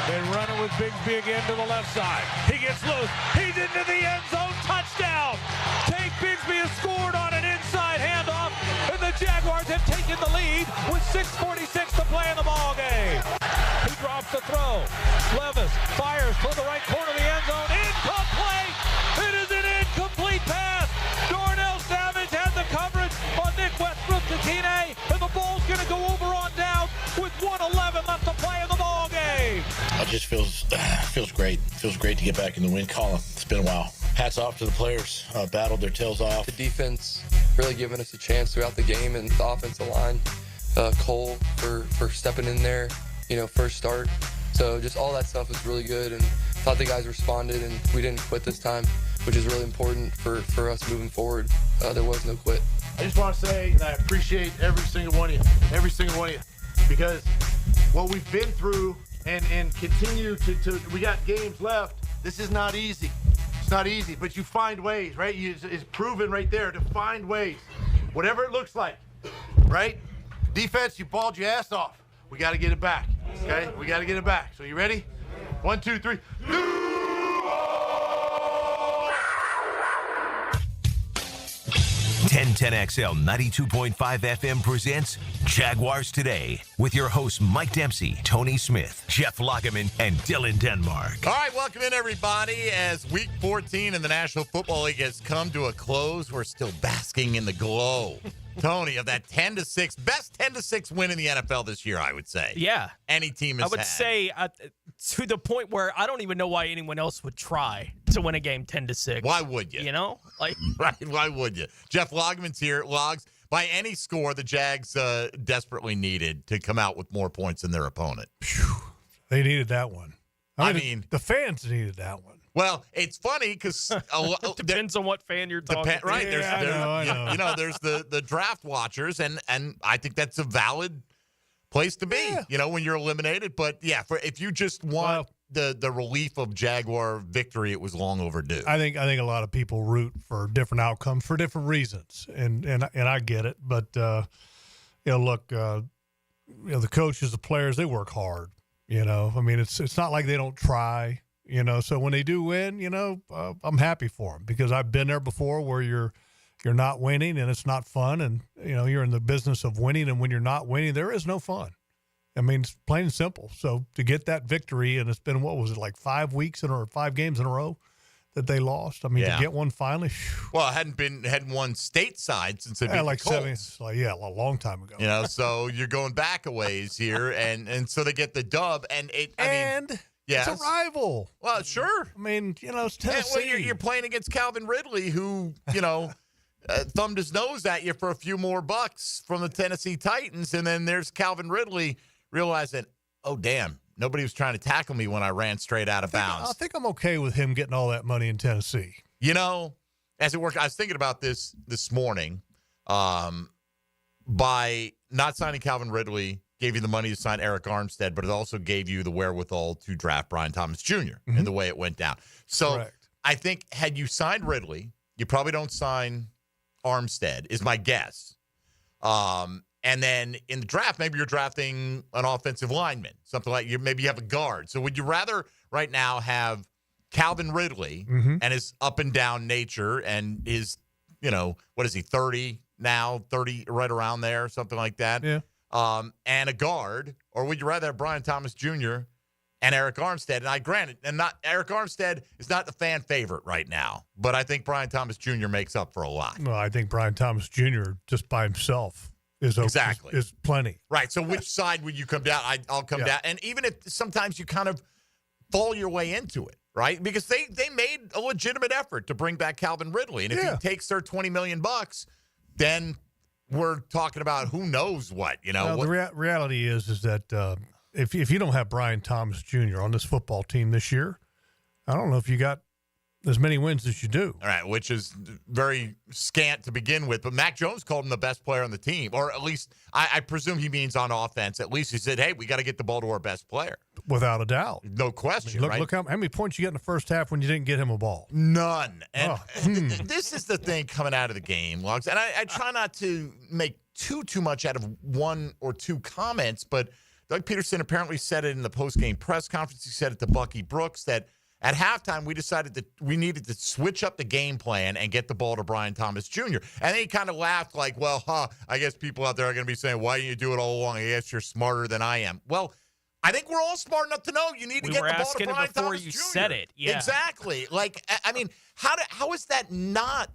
Then running with Bigsby again to the left side. He gets loose. He's into the end zone. Touchdown. Tate Bigsby has scored on an inside handoff, and the Jaguars have taken the lead with 6:46 to play in the ball game. He drops the throw. Levis fires toward the right corner of the end zone. Incomplete. It is an incomplete pass. Darnell Savage had the coverage on Nick Westbrook-Tatine, and the ball's going to go over on down with 1:11 left to play in the ball game. It just feels great. Feels great to get back in the win column. It's been a while. Hats off to the players. Battled their tails off. The defense really giving us a chance throughout the game, and the offensive line, Cole for stepping in there, first start. So just all that stuff was really good, and thought the guys responded, and we didn't quit this time, which is really important for us moving forward. There was no quit. I just want to say that I appreciate every single one of you, because what we've been through and continue to we got games left. This is not easy. It's not easy, but you find ways, right? It's proven right there to find ways, whatever it looks like, right? Defense, you balled your ass off. We got to get it back, okay? We got to get it back. So you ready? 1, 2, 3. 1010XL 92.5 FM presents Jaguars Today with your hosts Mike Dempsey, Tony Smith, Jeff Lageman, and Dylan Denmark. All right, welcome in, everybody. As Week 14 in the National Football League has come to a close, we're still basking in the glow, Tony, of that 10-6, best 10-6 win in the NFL this year, I would say. Yeah. Any team has I would had. say to the point where I don't even know why anyone else would try to win a game 10-6. Why would you? Right, why would you? Jeff Lageman's here. Logs, by any score, the Jags desperately needed to come out with more points than their opponent. They needed that one. I mean, the fans needed that one. Well, it's funny because it depends on what fan you're talking to. Right. Yeah, I know. There's the draft watchers, and I think that's a valid place to be, when you're eliminated. But, yeah, if you just want the relief of Jaguar victory, it was long overdue. I think a lot of people root for different outcomes for different reasons, and I get it. But, look, the coaches, the players, they work hard. I mean, it's not like they don't try. So when they do win, I'm happy for them because I've been there before where you're not winning and it's not fun, and you're in the business of winning, and when you're not winning, there is no fun. I mean, it's plain and simple. So to get that victory, and it's been like 5 weeks or 5 games in a row that they lost. I mean, to get one finally. Well, it hadn't won stateside since they beat the Colts. A long time ago. So you're going back a ways here, and so they get the dub, and Yes. It's a rival. Well, sure. I mean, it's Tennessee. Well, you're playing against Calvin Ridley, who, thumbed his nose at you for a few more bucks from the Tennessee Titans. And then there's Calvin Ridley realizing, oh, damn, nobody was trying to tackle me when I ran straight out of bounds. I think I'm okay with him getting all that money in Tennessee. As it worked, I was thinking about this morning. By not signing Calvin Ridley, gave you the money to sign Eric Armstead, but it also gave you the wherewithal to draft Brian Thomas Jr. in the way it went down. So Correct. I think had you signed Ridley, you probably don't sign Armstead, is my guess. And then in the draft, maybe you're drafting an offensive lineman, something like maybe you have a guard. So would you rather right now have Calvin Ridley and his up and down nature and his, what is he, 30 now, 30 right around there, something like that? Yeah. And a guard, or would you rather have Brian Thomas Jr. and Eric Armstead? And Eric Armstead is not the fan favorite right now, but I think Brian Thomas Jr. makes up for a lot. Well, I think Brian Thomas Jr. just by himself is plenty. Right. So which side would you come down? I'll come down. And even if sometimes you kind of fall your way into it, right? Because they made a legitimate effort to bring back Calvin Ridley, and if he takes their $20 million, then we're talking about who knows what, The reality is that if you don't have Brian Thomas Jr. on this football team this year, I don't know if you got as many wins as you do. All right, which is very scant to begin with. But Mac Jones called him the best player on the team, or at least I presume he means on offense. At least he said, hey, we got to get the ball to our best player. Without a doubt. No question, right? Look how many points you got in the first half when you didn't get him a ball. None. And this is the thing coming out of the game, Logs. And I try not to make too much out of one or two comments, but Doug Peterson apparently said it in the post-game press conference. He said it to Bucky Brooks that at halftime we decided that we needed to switch up the game plan and get the ball to Brian Thomas Jr. And then he kind of laughed like, well, I guess people out there are going to be saying, why didn't you do it all along? I guess you're smarter than I am. Well, I think we're all smart enough to know you need to get the ball to Brian Thomas Jr. You said it. Yeah. Exactly. Like, I mean, how is that not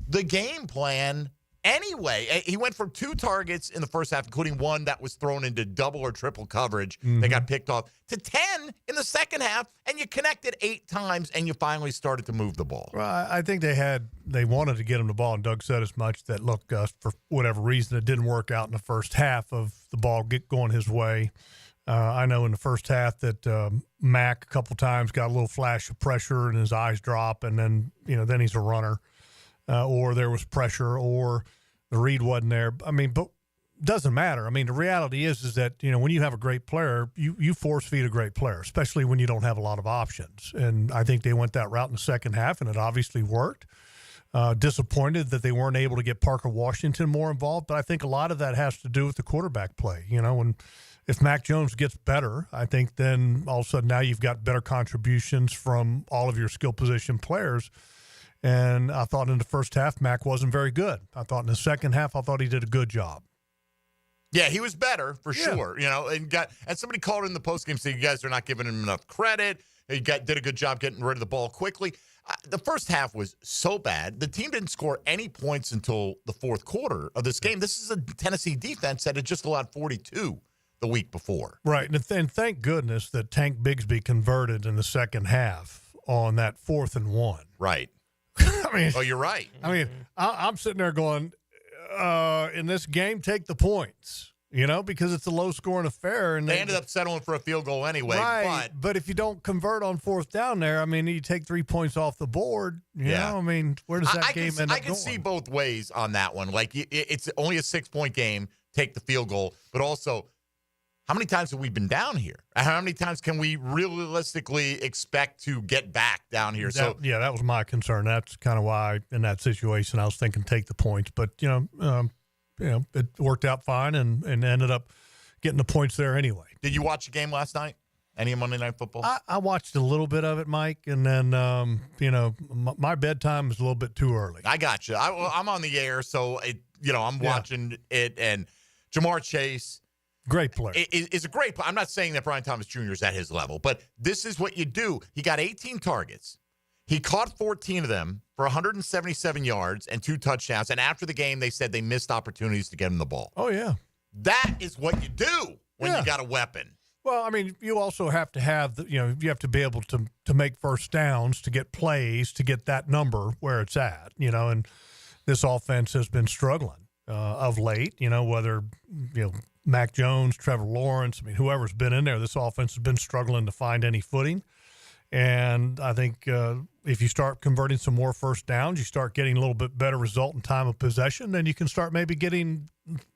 the game plan anyway? He went from 2 targets in the first half, including one that was thrown into double or triple coverage. They got picked off, to 10 in the second half, and you connected 8 times, and you finally started to move the ball. Well, I think they wanted to get him the ball, and Doug said as much that, look, for whatever reason, it didn't work out in the first half of the ball going his way. I know in the first half that Mac a couple times got a little flash of pressure and his eyes drop, and then then he's a runner, or there was pressure, or the read wasn't there. I mean, but it doesn't matter. I mean, the reality is that when you have a great player, you force feed a great player, especially when you don't have a lot of options. And I think they went that route in the second half, and it obviously worked. Disappointed that they weren't able to get Parker Washington more involved, but I think a lot of that has to do with the quarterback play. If Mac Jones gets better, I think then all of a sudden now you've got better contributions from all of your skill position players. And I thought in the first half, Mac wasn't very good. I thought in the second half, I thought he did a good job. Yeah, he was better for sure. And somebody called in the postgame saying you guys are not giving him enough credit. He did a good job getting rid of the ball quickly. The first half was so bad. The team didn't score any points until the fourth quarter of this game. This is a Tennessee defense that had just allowed 42 the week before. Right, and thank goodness that Tank Bigsby converted in the second half on that 4th and 1. Right. I mean, you're right. I mean, I'm sitting there going, in this game, take the points, because it's a low-scoring affair. And they ended up settling for a field goal anyway. Right, but if you don't convert on 4th down there, I mean, you take 3 points off the board. You know, I mean, where does that game end up going? I can see both ways on that one. Like, it's only a 6-point game, take the field goal, but also, how many times have we been down here? How many times can we realistically expect to get back down here? That was my concern. That's kind of why in that situation I was thinking take the points. But it worked out fine and ended up getting the points there anyway. Did you watch the game last night? Any Monday Night Football? I watched a little bit of it, Mike, and then my bedtime is a little bit too early. I got you. I'm on the air, so I'm watching it, and Jamar Chase. Great player. Is a great player. I'm not saying that Brian Thomas Jr. is at his level, but this is what you do. He got 18 targets. He caught 14 of them for 177 yards and 2 touchdowns. And after the game, they said they missed opportunities to get him the ball. Oh, yeah. That is what you do when you got a weapon. Well, I mean, you also have to have, you have to be able to make first downs, to get plays, to get that number where it's at, and this offense has been struggling of late, whether, Mac Jones, Trevor Lawrence, I mean, whoever's been in there, this offense has been struggling to find any footing. And I think if you start converting some more first downs, you start getting a little bit better result in time of possession, then you can start maybe getting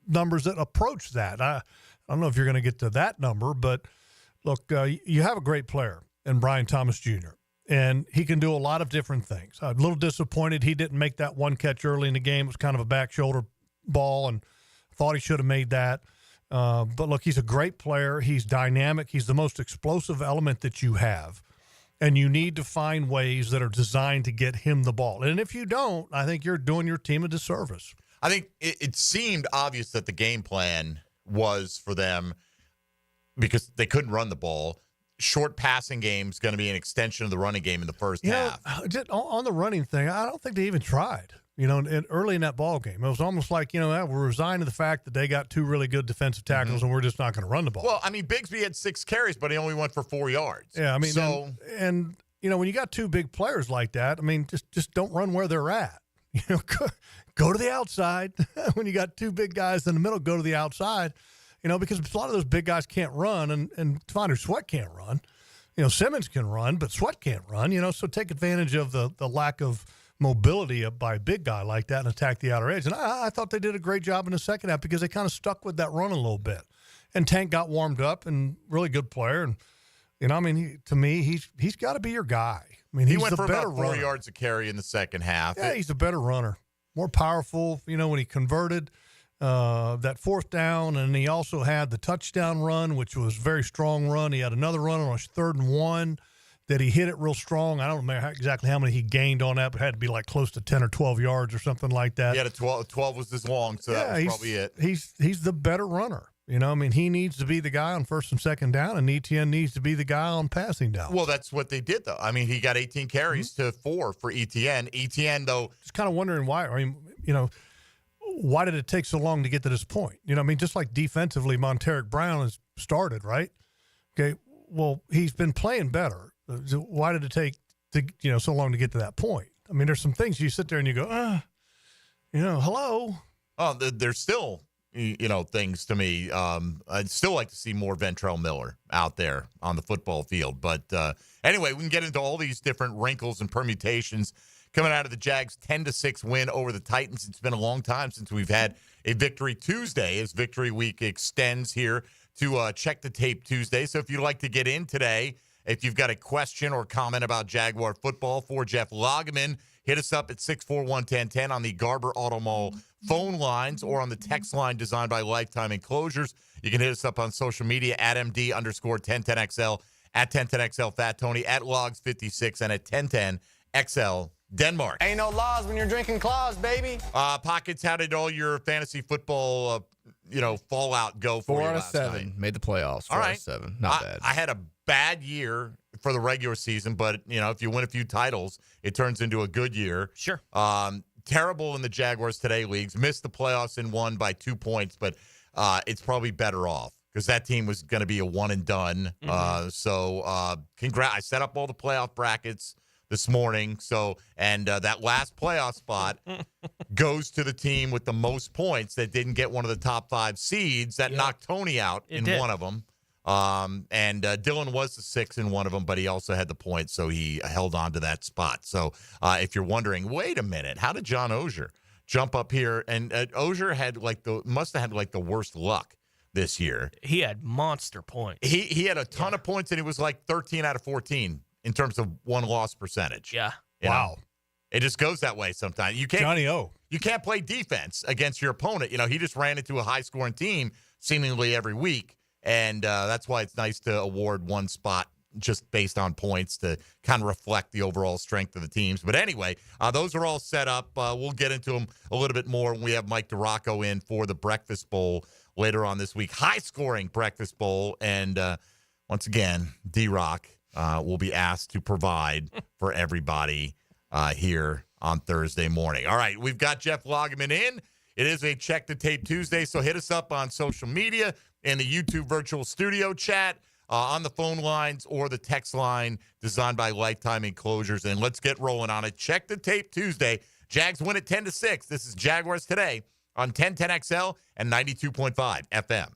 numbers that approach that. I don't know if you're going to get to that number, but look, you have a great player in Brian Thomas Jr., and he can do a lot of different things. I'm a little disappointed he didn't make that one catch early in the game. It was kind of a back shoulder ball, and thought he should have made that. But look, he's a great player. He's dynamic. He's the most explosive element that you have. And you need to find ways that are designed to get him the ball. And if you don't, I think you're doing your team a disservice. I think it seemed obvious that the game plan was for them, because they couldn't run the ball. Short passing game is going to be an extension of the running game in the first half. On the running thing, I don't think they even tried. Early in that ball game, it was almost like, we're resigned to the fact that they got 2 really good defensive tackles and we're just not going to run the ball. Well, I mean, Bigsby had 6 carries, but he only went for 4 yards. Yeah, I mean, so and when you got 2 big players like that, I mean, just don't run where they're at. Go to the outside. When you got 2 big guys in the middle, go to the outside. Because a lot of those big guys can't run, and Devontae Sweat can't run. Simmons can run, but Sweat can't run. So take advantage of the lack of mobility by a big guy like that and attack the outer edge. And I thought they did a great job in the second half because they kind of stuck with that run a little bit. And Tank got warmed up, and really good player. And I mean, to me, he's got to be your guy. I mean, he went for about 4 yards a carry in the second half. Yeah, he's a better runner, more powerful. When he converted, that fourth down, and he also had the touchdown run, which was a very strong run. He had another run on his 3rd and 1 that he hit it real strong. I don't remember exactly how many he gained on that, but it had to be like close to 10 or 12 yards or something like that. Yeah, 12 was this long, so that was probably it. He's the better runner. You know, I mean, he needs to be the guy on 1st and 2nd down, and ETN needs to be the guy on passing down. Well, that's what they did, though. I mean, he got 18 carries to 4 for ETN. ETN, though. Just kind of wondering why. I mean, you know, why did it take so long to get to this point? You know, I mean, just like defensively, Monteric Brown has started, right? Okay, well, he's been playing better. So why did it take so long to get to that point? I mean, there's some things you sit there and you go, hello. Oh, there's still, things to me. I'd still like to see more Ventrell Miller out there on the football field. But anyway, we can get into all these different wrinkles and permutations coming out of the Jags' 10-6 win over the Titans. It's been a long time since we've had a Victory Tuesday as Victory Week extends here to Check the Tape Tuesday. So if you'd like to get in today, if you've got a question or comment about Jaguar football for Jeff Lageman, hit us up at 641-1010 on the Garber Auto Mall phone lines or on the text line designed by Lifetime Enclosures. You can hit us up on social media at MD_1010XL, at 1010XL Fat Tony, at Logs56, and at 1010XL Denmark. Ain't no laws when you're drinking claws, baby. Pockets, how did all your fantasy football, fallout go for 4 you out of last 7. night? Made the playoffs. 4 All out right. of 7. Not bad. I had a bad year for the regular season, but, if you win a few titles, it turns into a good year. Sure. Terrible in the Jaguars Today leagues. Missed the playoffs and won by 2 points, but it's probably better off because that team was going to be a one and done. Congrats. I set up all the playoff brackets this morning. And that last playoff spot goes to the team with the most points that didn't get one of the top 5 seeds that knocked Tony out one of them. And Dylan was the 6th in one of them, but he also had the points, so he held on to that spot. So if you're wondering, wait a minute, how did John Ogier jump up here? And Ogier had must have had the worst luck this year. He had monster points. He had a ton of points, and he was 13 out of 14 in terms of one-loss percentage. Yeah. Wow. It just goes that way sometimes. You can't, Johnny O. You can't play defense against your opponent. He just ran into a high-scoring team seemingly every week, and that's why it's nice to award one spot just based on points to kind of reflect the overall strength of the teams. But anyway, those are all set up. We'll get into them a little bit more when we have Mike DiRocco in for the Breakfast Bowl later on this week. High-scoring Breakfast Bowl, and once again, D-Rock will be asked to provide for everybody here on Thursday morning. All right, we've got Jeff Lageman in. It is a Check the Tape Tuesday, so hit us up on social media, in the YouTube virtual studio chat, on the phone lines or the text line designed by Lifetime Enclosures, and let's get rolling on it. Check the Tape Tuesday. Jags win at 10-6. This is Jaguars Today on 1010XL and 92.5 FM.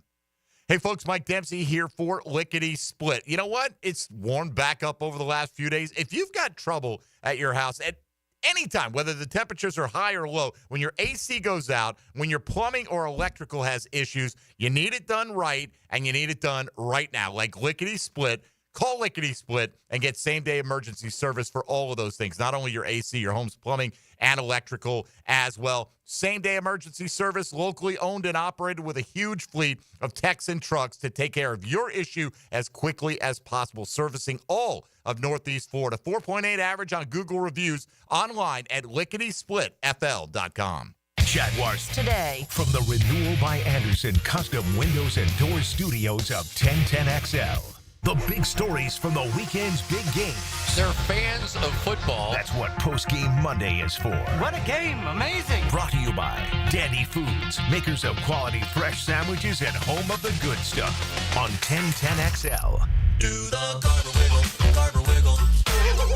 Hey, folks, Mike Dempsey here for Lickety Split. You know what? It's warmed back up over the last few days. If you've got trouble at your house at any time, whether the temperatures are high or low, when your AC goes out, when your plumbing or electrical has issues, you need it done right, and you need it done right now. Like Lickety Split. Call Lickety Split and get same-day emergency service for all of those things. Not only your AC, your home's plumbing, and electrical as well. Same-day emergency service, locally owned and operated with a huge fleet of techs and trucks to take care of your issue as quickly as possible. Servicing all of Northeast Florida. 4.8 average on Google reviews. Online at licketysplitfl.com. Jaguars Today. From the Renewal by Anderson Custom Windows and Doors Studios of 1010XL. The big stories from the weekend's big games. They're fans of football. That's what Postgame Monday is for. What a game. Amazing. Brought to you by Dandy Foods, makers of quality fresh sandwiches and home of the good stuff. On 1010XL. Do the Garber wiggle, Garber wiggle,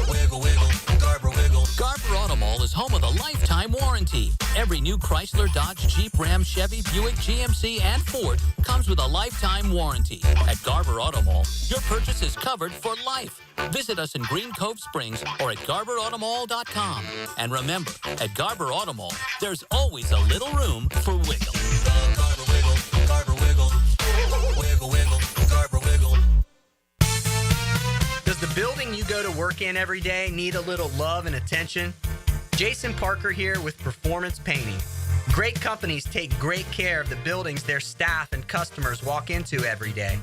wiggle, wiggle, Garber wiggle. Garber Auto Mall is home of a lifetime warranty. Every new Chrysler, Dodge, Jeep, Ram, Chevy, Buick, GMC, and Ford comes with a lifetime warranty. At Garber Auto Mall, your purchase is covered for life. Visit us in Green Cove Springs or at GarberAutomall.com. And remember, at Garber Auto Mall, there's always a little room for wiggle. The Garber wiggle, Garber wiggle, wiggle, wiggle, Garber wiggle. Does the building you go to work in every day need a little love and attention? Jason Parker here with Performance Painting. Great companies take great care of the buildings their staff and customers walk into every day.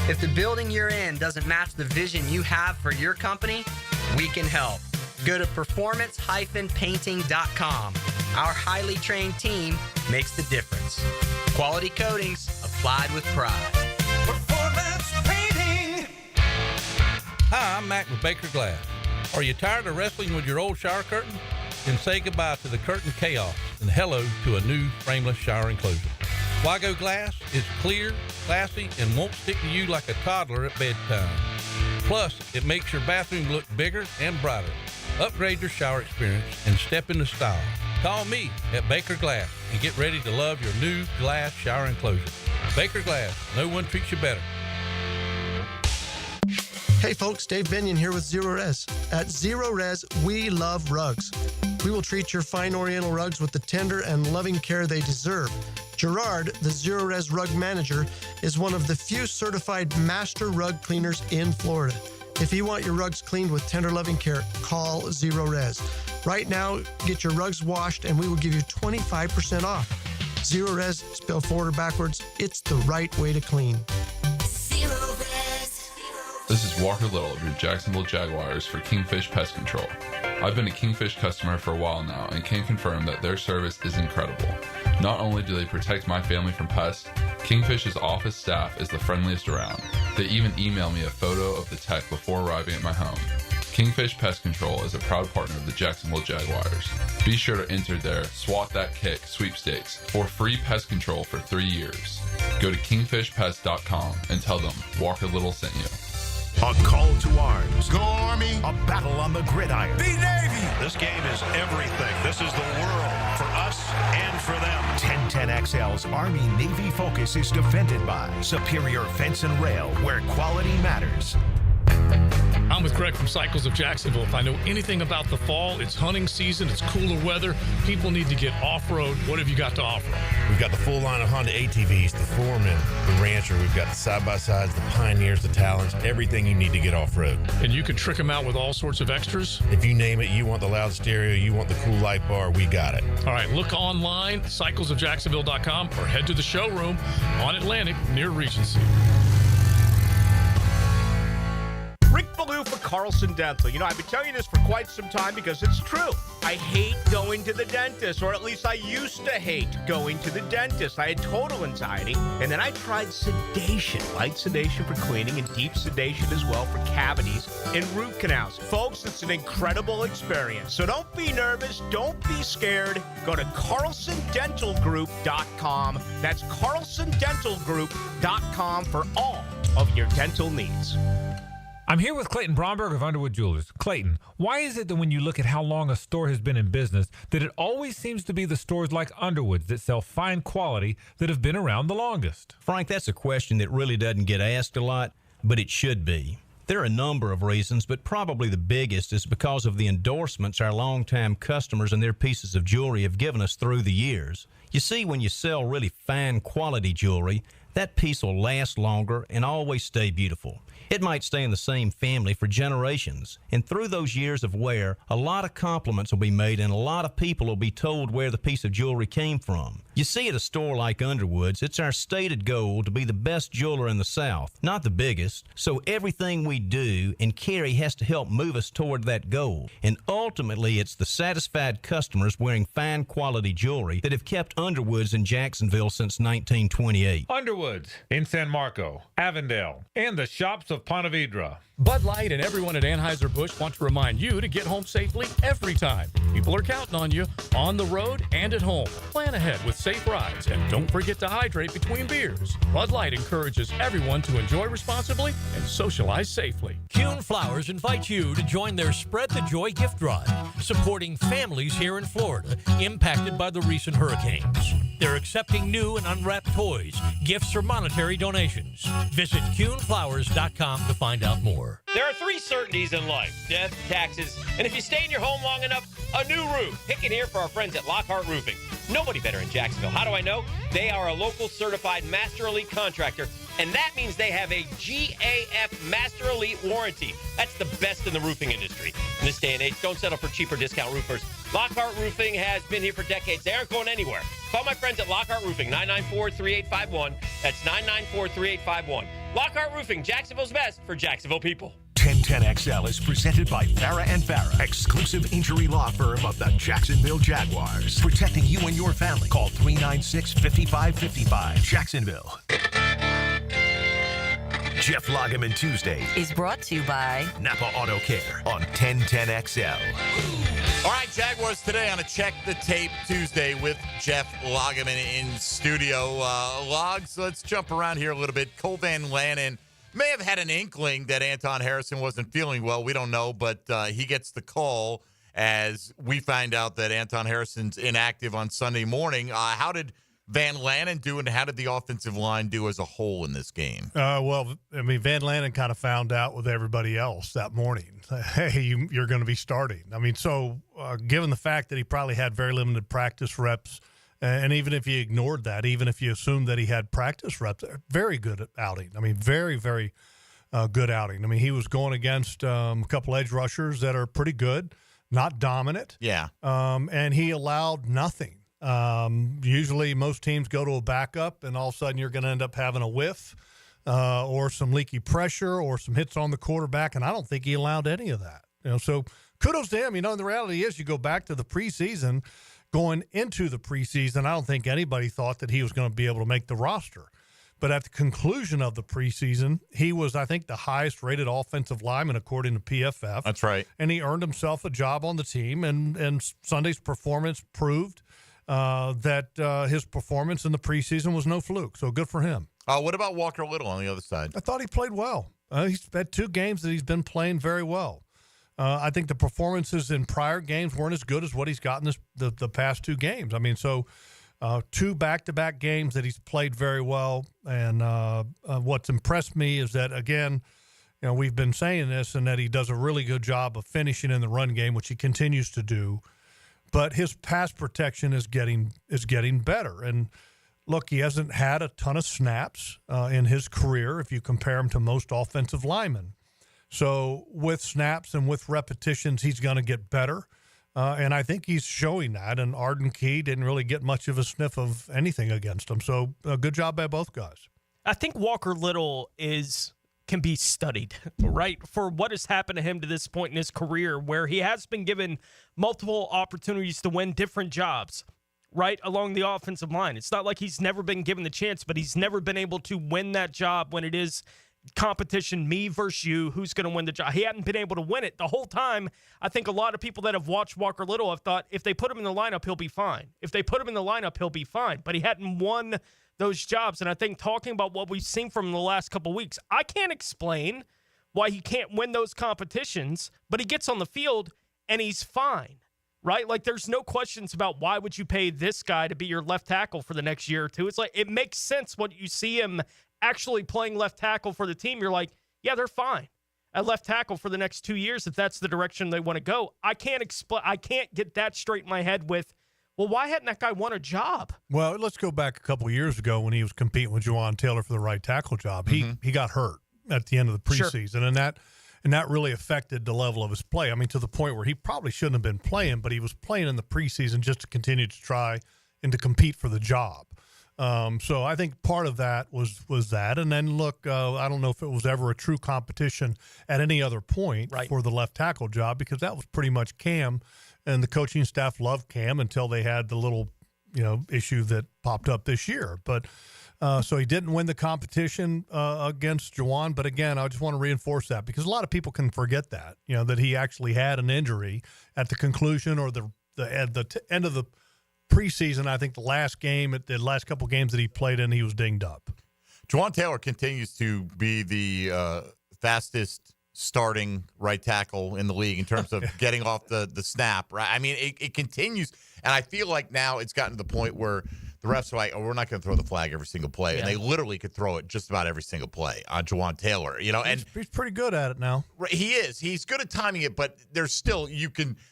If the building you're in doesn't match the vision you have for your company, we can help. Go to performance-painting.com. Our highly trained team makes the difference. Quality coatings applied with pride. Performance Painting. Hi, I'm Mac with Baker Glass. Are you tired of wrestling with your old shower curtain? Then say goodbye to the curtain chaos and hello to a new frameless shower enclosure. Wago Glass is clear, classy, and won't stick to you like a toddler at bedtime. Plus, it makes your bathroom look bigger and brighter. Upgrade your shower experience and step into style. Call me at Baker Glass and get ready to love your new glass shower enclosure. Baker Glass, no one treats you better. Hey folks, Dave Binion here with Zero Res. At Zero Res, we love rugs. We will treat your fine Oriental rugs with the tender and loving care they deserve. Gerard, the Zero Res rug manager, is one of the few certified master rug cleaners in Florida. If you want your rugs cleaned with tender loving care, call Zero Res. Right now, get your rugs washed and we will give you 25% off. Zero Res, spelled forward or backwards, it's the right way to clean. Zero Res. This is Walker Little of your Jacksonville Jaguars for Kingfish Pest Control. I've been a Kingfish customer for a while now and can confirm that their service is incredible. Not only do they protect my family from pests, Kingfish's office staff is the friendliest around. They even email me a photo of the tech before arriving at my home. Kingfish Pest Control is a proud partner of the Jacksonville Jaguars. Be sure to enter their Swat That Kick sweepstakes for free pest control for 3 years. Go to kingfishpest.com and tell them Walker Little sent you. A call to arms. Go Army. A battle on the gridiron. Be Navy. This game is everything. This is the world for us and for them. 1010XL's Army-Navy focus is defended by Superior Fence and Rail, where quality matters. I'm with Greg from Cycles of Jacksonville. If I know anything about the fall, it's hunting season, it's cooler weather. People need to get off-road. What have you got to offer? We've got the full line of Honda ATVs, the Foreman, the Rancher. We've got the side-by-sides, the Pioneers, the Talons, everything you need to get off-road. And you can trick them out with all sorts of extras? If you name it, you want the loud stereo, you want the cool light bar, we got it. All right, look online, cyclesofjacksonville.com, or head to the showroom on Atlantic near Regency. Rick Ballou for Carlson Dental. You know, I've been telling you this for quite some time because it's true. I hate going to the dentist, or at least I used to hate going to the dentist. I had total anxiety, and then I tried sedation, light sedation for cleaning and deep sedation as well for cavities and root canals. Folks, it's an incredible experience. So don't be nervous. Don't be scared. Go to carlsondentalgroup.com. That's carlsondentalgroup.com for all of your dental needs. I'm here with Clayton Bromberg of Underwood Jewelers. Clayton, why is it that when you look at how long a store has been in business, that it always seems to be the stores like Underwood's that sell fine quality that have been around the longest? Frank, that's a question that really doesn't get asked a lot, but it should be. There are a number of reasons, but probably the biggest is because of the endorsements our longtime customers and their pieces of jewelry have given us through the years. You see, when you sell really fine quality jewelry, that piece will last longer and always stay beautiful. It might stay in the same family for generations. And through those years of wear, a lot of compliments will be made and a lot of people will be told where the piece of jewelry came from. You see, at a store like Underwood's, it's our stated goal to be the best jeweler in the South, not the biggest. So everything we do and carry has to help move us toward that goal. And ultimately, it's the satisfied customers wearing fine quality jewelry that have kept Underwood's in Jacksonville since 1928. Underwood's in San Marco, Avondale, and the shops of Ponte Vedra. Bud Light and everyone at Anheuser-Busch want to remind you to get home safely every time. People are counting on you on the road and at home. Plan ahead with safe rides and don't forget to hydrate between beers. Bud Light encourages everyone to enjoy responsibly and socialize safely. Kuhn Flowers invites you to join their Spread the Joy gift drive, supporting families here in Florida impacted by the recent hurricanes. They're accepting new and unwrapped toys, gifts, or monetary donations. Visit KuhnFlowers.com to find out more. There are 3 certainties in life: death, taxes, and if you stay in your home long enough, a new roof. Pick it here for our friends at Lockhart Roofing. Nobody better in Jacksonville. How do I know? They are a local certified Master Elite contractor, and that means they have a GAF Master Elite warranty. That's the best in the roofing industry. In this day and age, don't settle for cheaper discount roofers. Lockhart Roofing has been here for decades. They aren't going anywhere. Call my friends at Lockhart Roofing, 994-3851. That's 994-3851. Lockhart Roofing, Jacksonville's best for Jacksonville people. 1010XL is presented by Farah and Farah, exclusive injury law firm of the Jacksonville Jaguars. Protecting you and your family. Call 396-5555. Jacksonville. Jeff Lageman Tuesday is brought to you by Napa Auto Care on 1010XL. All right, Jaguars Today on a Check the Tape Tuesday with Jeff Lageman in studio. Logs, let's jump around here a little bit. Cole Van Lanen may have had an inkling that Anton Harrison wasn't feeling well. We don't know, but he gets the call as we find out that Anton Harrison's inactive on Sunday morning. How did Van Lanen do, and how did the offensive line do as a whole in this game? Well, I mean, Van Lanen kind of found out with everybody else that morning, hey, you're going to be starting. I mean, so given the fact that he probably had very limited practice reps, and even if you ignored that, even if you assumed that he had practice reps, very good outing. I mean, very, very good outing. I mean, he was going against a couple edge rushers that are pretty good, not dominant. Yeah. And he allowed nothing. Usually most teams go to a backup and all of a sudden you're going to end up having a whiff or some leaky pressure or some hits on the quarterback. And I don't think he allowed any of that, so kudos to him. The reality is you go back to the preseason, going into the preseason, I don't think anybody thought that he was going to be able to make the roster. But at the conclusion of the preseason, he was, I think, the highest rated offensive lineman according to PFF. That's right. And he earned himself a job on the team, and Sunday's performance proved that his performance in the preseason was no fluke. So good for him. What about Walker Little on the other side? I thought he played well. He's had 2 games that he's been playing very well. I think the performances in prior games weren't as good as what he's gotten the past 2 games. I mean, so 2 back-to-back games that he's played very well. And what's impressed me is that, again, we've been saying this, and that he does a really good job of finishing in the run game, which he continues to do. But his pass protection is getting better. And look, he hasn't had a ton of snaps in his career if you compare him to most offensive linemen. So with snaps and with repetitions, he's going to get better. And I think he's showing that. And Arden Key didn't really get much of a sniff of anything against him. So good job by both guys. I think Walker Little can be studied, right, for what has happened to him to this point in his career, where he has been given multiple opportunities to win different jobs, right, along the offensive line. It's not like he's never been given the chance, but he's never been able to win that job when it is competition, me versus you, who's going to win the job. He hadn't been able to win it the whole time. I think a lot of people that have watched Walker Little have thought if they put him in the lineup, he'll be fine. If they put him in the lineup, he'll be fine. But he hadn't won those jobs. And I think talking about what we've seen from him the last couple of weeks, I can't explain why he can't win those competitions, but he gets on the field and he's fine, right? Like, there's no questions about why would you pay this guy to be your left tackle for the next year or two. It's like, it makes sense when you see him actually playing left tackle for the team. You're like, yeah, they're fine at left tackle for the next 2 years if that's the direction they want to go. I can't get that straight in my head with, well, why hadn't that guy won a job? Well, let's go back a couple of years ago when he was competing with Juwan Taylor for the right tackle job. He got hurt at the end of the preseason, sure. and that really affected the level of his play. I mean, to the point where he probably shouldn't have been playing, but he was playing in the preseason just to continue to try and to compete for the job. So I think part of that was that. And then, look, I don't know if it was ever a true competition at any other point for the left tackle job, because that was pretty much Cam, and the coaching staff loved Cam until they had the little, issue that popped up this year. But so he didn't win the competition against Juwan. But again, I just want to reinforce that, because a lot of people can forget that, that he actually had an injury at the conclusion or the end of the preseason. I think the last couple games that he played in, he was dinged up. Juwan Taylor continues to be the fastest starting right tackle in the league in terms of getting off the snap, right? I mean, it continues, and I feel like now it's gotten to the point where the refs are like, oh, we're not going to throw the flag every single play, and they literally could throw it just about every single play on Juwan Taylor, and he's pretty good at it now. He is. He's good at timing it, but there's still,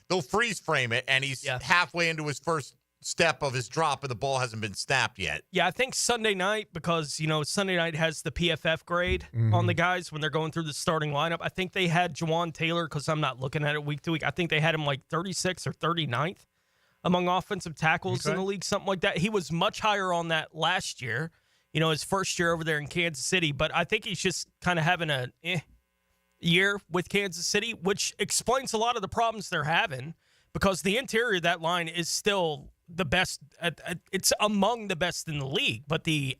they'll freeze frame it, and he's halfway into his first step of his drop and the ball hasn't been snapped yet. Yeah, I think Sunday night, because, Sunday night has the PFF grade on the guys when they're going through the starting lineup. I think they had Juwan Taylor, because I'm not looking at it week to week, I think they had him like 36th or 39th among offensive tackles in the league, something like that. He was much higher on that last year, his first year over there in Kansas City. But I think he's just kind of having a year with Kansas City, which explains a lot of the problems they're having because the interior of that line is still the best. It's among the best in the league, but the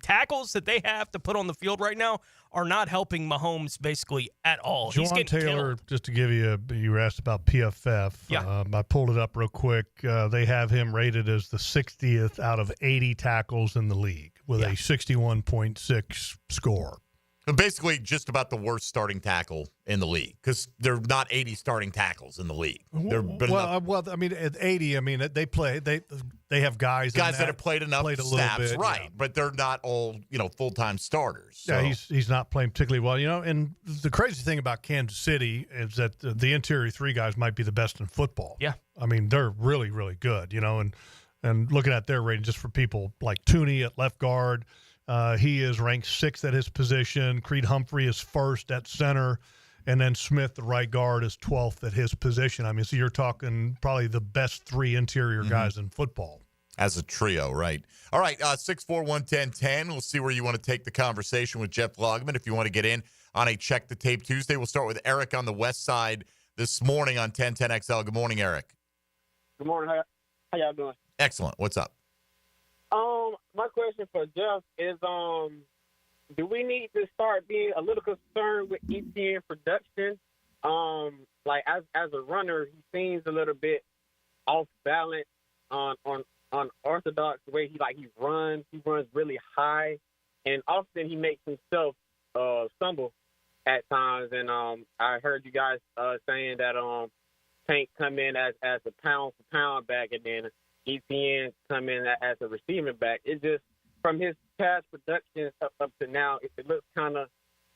tackles that they have to put on the field right now are not helping Mahomes basically at all. He's Juwan getting Taylor, killed. just to give you you were asked about PFF. Yeah. I pulled it up real quick. They have him rated as the 60th out of 80 tackles in the league with a 61.6 score. Basically, just about the worst starting tackle in the league because there are not 80 starting tackles in the league. I mean, at 80, I mean, they have guys that have played enough snaps, bit, right? But they're not all full-time starters. So. Yeah, he's not playing particularly well, And the crazy thing about Kansas City is that the interior three guys might be the best in football. Yeah, I mean, they're really, really good, And looking at their rating, just for people like Tooney at left guard. He is ranked 6th at his position. Creed Humphrey is 1st at center. And then Smith, the right guard, is 12th at his position. I mean, so you're talking probably the best 3 interior guys in football. As a trio, right? All right, 641-1010. We'll see where you want to take the conversation with Jeff Lageman if you want to get in on a Check the Tape Tuesday. We'll start with Eric on the west side this morning on 1010XL. Good morning, Eric. Good morning. How y'all doing? Excellent. What's up? My question for Jeff is, do we need to start being a little concerned with ETN production? Like as a runner, he seems a little bit off balance on orthodox the way he runs. He runs really high, and often he makes himself stumble at times. And I heard you guys saying that Tank come in as a pound for pound back, and then ETN come in as a receiving back. It just from his past production up to now, it looks kind of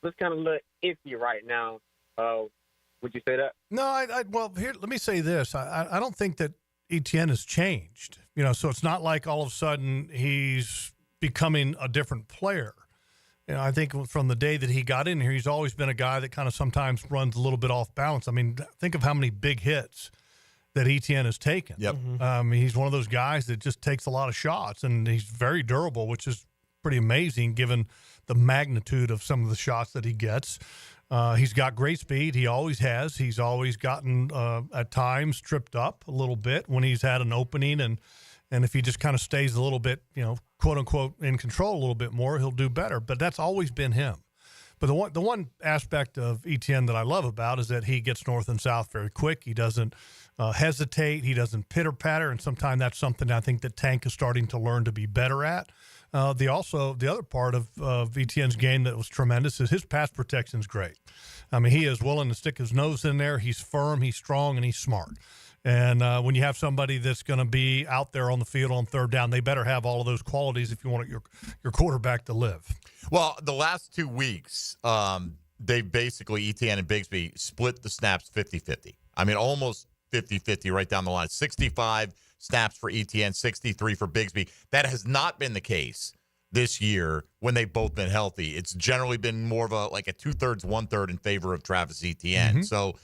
a little iffy right now. Would you say that? No, well, here, let me say this. I don't think that ETN has changed. So it's not like all of a sudden he's becoming a different player. I think from the day that he got in here, he's always been a guy that kind of sometimes runs a little bit off balance. I mean, think of how many big hits that ETN has taken. Yep. He's one of those guys that just takes a lot of shots, and he's very durable, which is pretty amazing given the magnitude of some of the shots that he gets. He's got great speed. He always has. He's always gotten, at times, tripped up a little bit when he's had an opening, and if he just kind of stays a little bit, quote-unquote, in control a little bit more, he'll do better. But that's always been him. But the one aspect of ETN that I love about is that he gets north and south very quick. He doesn't hesitate. He doesn't pitter-patter, and sometimes that's something I think that Tank is starting to learn to be better at. The other part of ETN's game that was tremendous is his pass protection is great. I mean, he is willing to stick his nose in there. He's firm, he's strong, and he's smart. And when you have somebody that's going to be out there on the field on third down, they better have all of those qualities if you want your quarterback to live. Well, the last 2 weeks, they basically, ETN and Bigsby, split the snaps 50-50. I mean, almost 50-50 right down the line. 65 snaps for ETN, 63 for Bigsby. That has not been the case this year when they've both been healthy. It's generally been more of a 2/3, 1/3 in favor of Travis Etienne. Mm-hmm. So,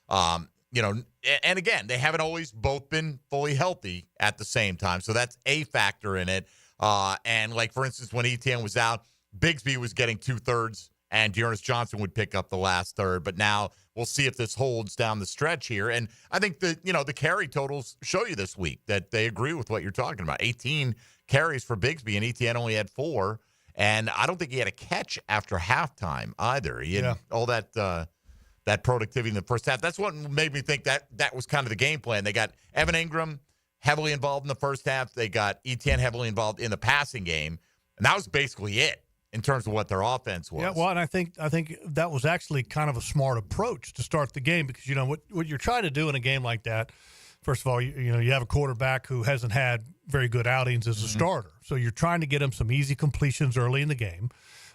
and again, they haven't always both been fully healthy at the same time. So that's a factor in it. And for instance, when Etienne was out, Bigsby was getting 2/3 and Dearness Johnson would pick up the last third. But now we'll see if this holds down the stretch here. And I think the carry totals show you this week that they agree with what you're talking about. 18 carries for Bigsby, and Etienne only had 4. And I don't think he had a catch after halftime either. He had all that productivity in the first half. That's what made me think that was kind of the game plan. They got Evan Ingram heavily involved in the first half. They got Etienne heavily involved in the passing game. And that was basically it in terms of what their offense was. Yeah, well, and I think that was actually kind of a smart approach to start the game because, what you're trying to do in a game like that, first of all, you have a quarterback who hasn't had very good outings as a starter. So you're trying to get him some easy completions early in the game.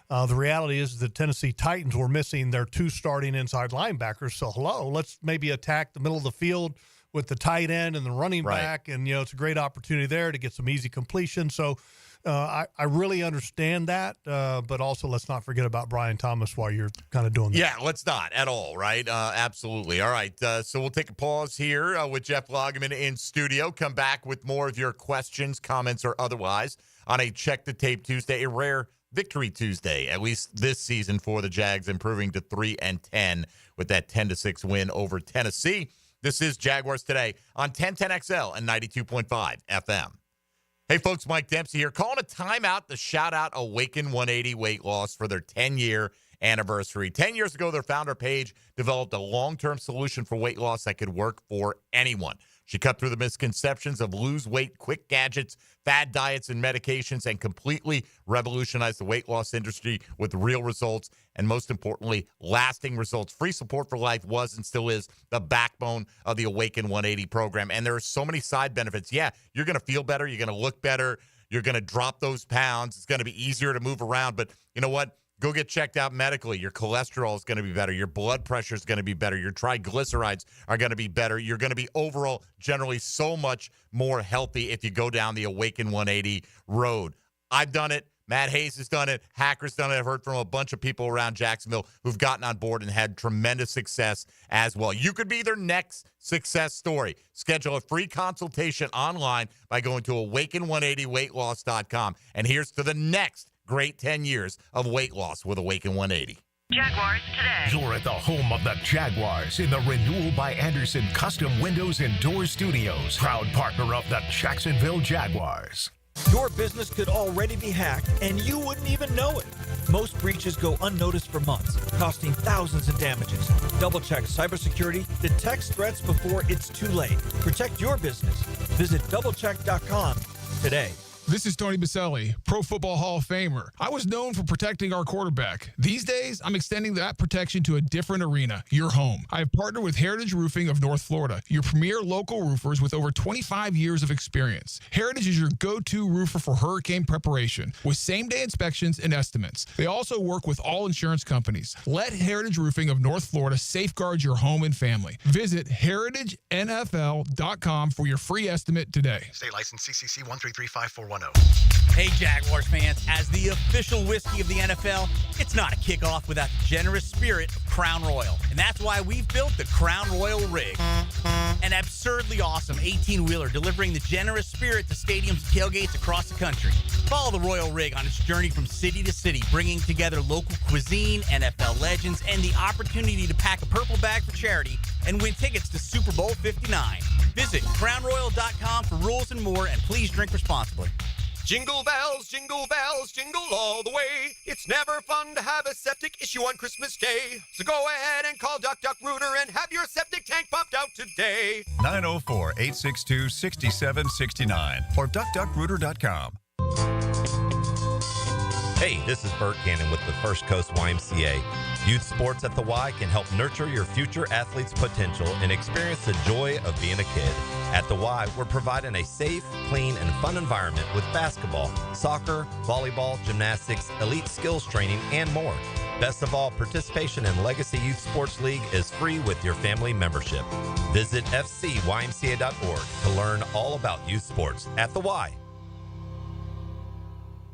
The reality is the Tennessee Titans were missing their 2 starting inside linebackers. So, let's maybe attack the middle of the field with the tight end and the running back. And, it's a great opportunity there to get some easy completion. So I really understand that, but also let's not forget about Brian Thomas while you're kind of doing that. Yeah, let's not at all, right? Absolutely. All right, so we'll take a pause here with Jeff Lageman in studio. Come back with more of your questions, comments, or otherwise on a Check the Tape Tuesday, a rare Victory Tuesday, at least this season for the Jags, improving to 3-10 with that 10-6 win over Tennessee. This is Jaguars Today on 1010XL and 92.5 FM. Hey, folks, Mike Dempsey here. Calling a timeout to shout out Awaken 180 Weight Loss for their 10-year anniversary. 10 years ago, their founder, Paige, developed a long-term solution for weight loss that could work for anyone. She cut through the misconceptions of lose weight, quick gadgets, fad diets, and medications, and completely revolutionized the weight loss industry with real results and, most importantly, lasting results. Free support for life was and still is the backbone of the Awaken 180 program. And there are so many side benefits. Yeah, you're going to feel better. You're going to look better. You're going to drop those pounds. It's going to be easier to move around. But you know what? Go get checked out medically. Your cholesterol is going to be better. Your blood pressure is going to be better. Your triglycerides are going to be better. You're going to be overall generally so much more healthy if you go down the Awaken 180 road. I've done it. Matt Hayes has done it. Hacker's done it. I've heard from a bunch of people around Jacksonville who've gotten on board and had tremendous success as well. You could be their next success story. Schedule a free consultation online by going to awaken180weightloss.com. And here's to the next great 10 years of weight loss with Awaken 180. Jaguars Today. You're at the home of the Jaguars in the Renewal by Anderson Custom Windows and Doors Studios. Proud partner of the Jacksonville Jaguars. Your business could already be hacked and you wouldn't even know it. Most breaches go unnoticed for months, costing thousands in damages. Double-check cybersecurity, detect threats before it's too late. Protect your business. Visit doublecheck.com today. This is Tony Baselli, Pro Football Hall of Famer. I was known for protecting our quarterback. These days, I'm extending that protection to a different arena, your home. I have partnered with Heritage Roofing of North Florida, your premier local roofers with over 25 years of experience. Heritage is your go-to roofer for hurricane preparation, with same-day inspections and estimates. They also work with all insurance companies. Let Heritage Roofing of North Florida safeguard your home and family. Visit heritagenfl.com for your free estimate today. State license CCC 1335410. Hey, Jaguars fans, as the official whiskey of the NFL, it's not a kickoff without the generous spirit of Crown Royal. And that's why we've built the Crown Royal Rig. An absurdly awesome 18-wheeler delivering the generous spirit to stadiums and tailgates across the country. Follow the Royal Rig on its journey from city to city, bringing together local cuisine, NFL legends, and the opportunity to pack a purple bag for charity and win tickets to Super Bowl 59. Visit crownroyal.com for rules and more, and please drink responsibly. Jingle bells, jingle all the way. It's never fun to have a septic issue on Christmas Day. So go ahead and call Duck Duck Rooter and have your septic tank pumped out today. 904-862-6769 or duckduckrooter.com. Hey, this is Bert Cannon with the First Coast YMCA. Youth sports at the Y can help nurture your future athlete's potential and experience the joy of being a kid. At the Y, we're providing a safe, clean, and fun environment with basketball, soccer, volleyball, gymnastics, elite skills training, and more. Best of all, participation in Legacy Youth Sports League is free with your family membership. Visit fcymca.org to learn all about youth sports at the Y.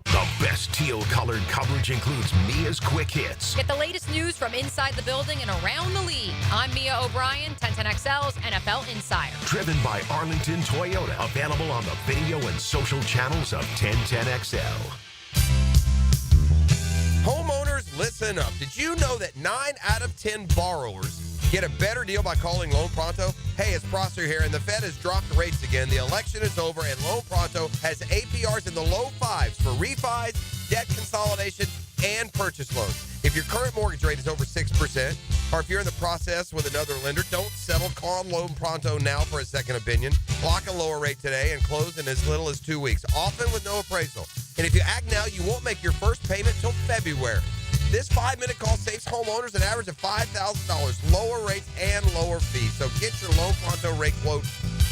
The best teal-colored coverage includes Mia's Quick Hits. Get the latest news from inside the building and around the league. I'm Mia O'Brien, 1010XL's NFL Insider. Driven by Arlington Toyota. Available on the video and social channels of 1010XL. Homeowners, listen up. Did you know that 9 out of 10 borrowers get a better deal by calling Loan Pronto? Hey, it's Prosser here, and the Fed has dropped the rates again. The election is over, and Loan Pronto has APRs in the low 5s for refis, debt consolidation, and purchase loans. If your current mortgage rate is over 6%, or if you're in the process with another lender, don't settle. Call Loan Pronto now for a second opinion. Lock a lower rate today and close in as little as 2 weeks, often with no appraisal. And if you act now, you won't make your first payment till February. This 5-minute call saves homeowners an average of $5,000, lower rates and lower fees. So get your Loan Pronto rate quote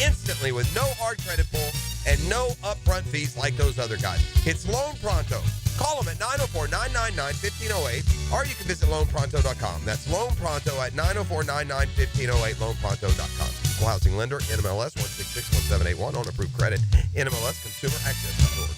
instantly with no hard credit pull and no upfront fees like those other guys. It's Loan Pronto. Call them at 904-999-1508, or you can visit loanpronto.com. That's Loan Pronto at 904-999-1508, loanpronto.com. Equal housing lender, NMLS 1661781, on approved credit, NMLS Consumer Access.org.